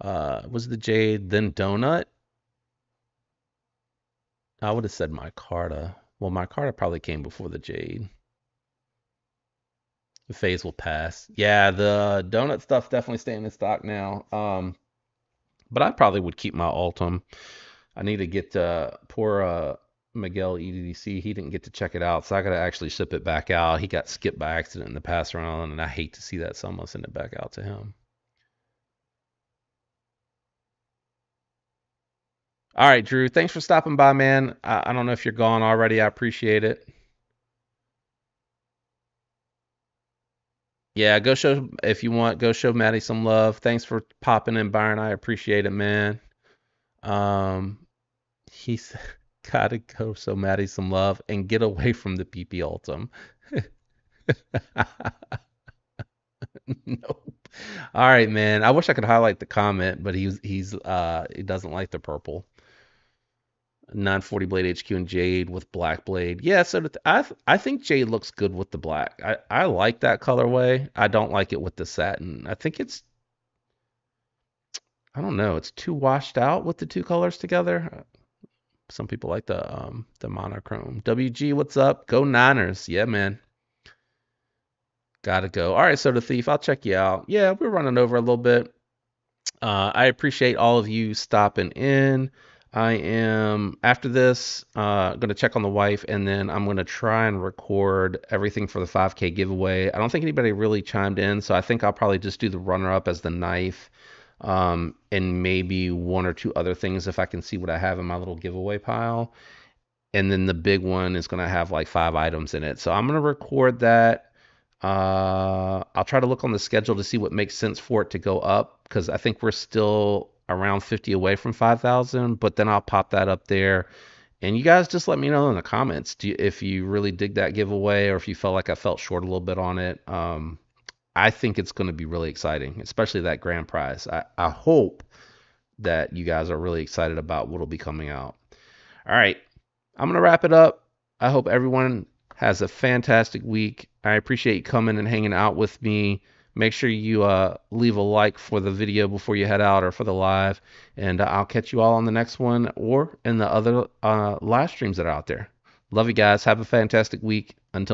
Was the Jade then Donut? I would have said Micarta. Well, Micarta probably came before the Jade. The phase will pass. Yeah, the donut stuff definitely staying in stock now. But I probably would keep my Altum. I need to get poor Miguel EDC. He didn't get to check it out, so I got to actually ship it back out. He got skipped by accident in the pass round, and I hate to see that, so I'm gonna send it back out to him. All right, Drew. Thanks for stopping by, man. I don't know if you're gone already. I appreciate it. Yeah, go show if you want. Go show Maddie some love. Thanks for popping in, Byron. I appreciate it, man. Um, he's gotta go show Maddie some love and get away from the PP Ultim. Nope. All right, man. I wish I could highlight the comment, but he doesn't like the purple. 940 Blade HQ and Jade with Black Blade. Yeah, so I think Jade looks good with the black. I like that colorway. I don't like it with the satin. I think I don't know, it's too washed out with the two colors together. Some people like the monochrome. WG, what's up? Go Niners. Yeah, man. Gotta go. All right, so the thief, I'll check you out. Yeah, we're running over a little bit. I appreciate all of you stopping in. I am, after this, going to check on the wife, and then I'm going to try and record everything for the 5K giveaway. I don't think anybody really chimed in, so I think I'll probably just do the runner-up as the knife, and maybe one or two other things if I can see what I have in my little giveaway pile. And then the big one is going to have like 5 items in it. So I'm going to record that. I'll try to look on the schedule to see what makes sense for it to go up because I think we're still around 50 away from 5,000. But then I'll pop that up there, and you guys just let me know in the comments if you really dig that giveaway or if you felt like I felt short a little bit on it. I think it's going to be really exciting, especially that grand prize. I hope that you guys are really excited about what'll be coming out. All right, I'm going to wrap it up. I hope everyone has a fantastic week. I appreciate you coming and hanging out with me. Make sure you leave a like for the video before you head out or for the live. And I'll catch you all on the next one or in the other live streams that are out there. Love you guys. Have a fantastic week. Until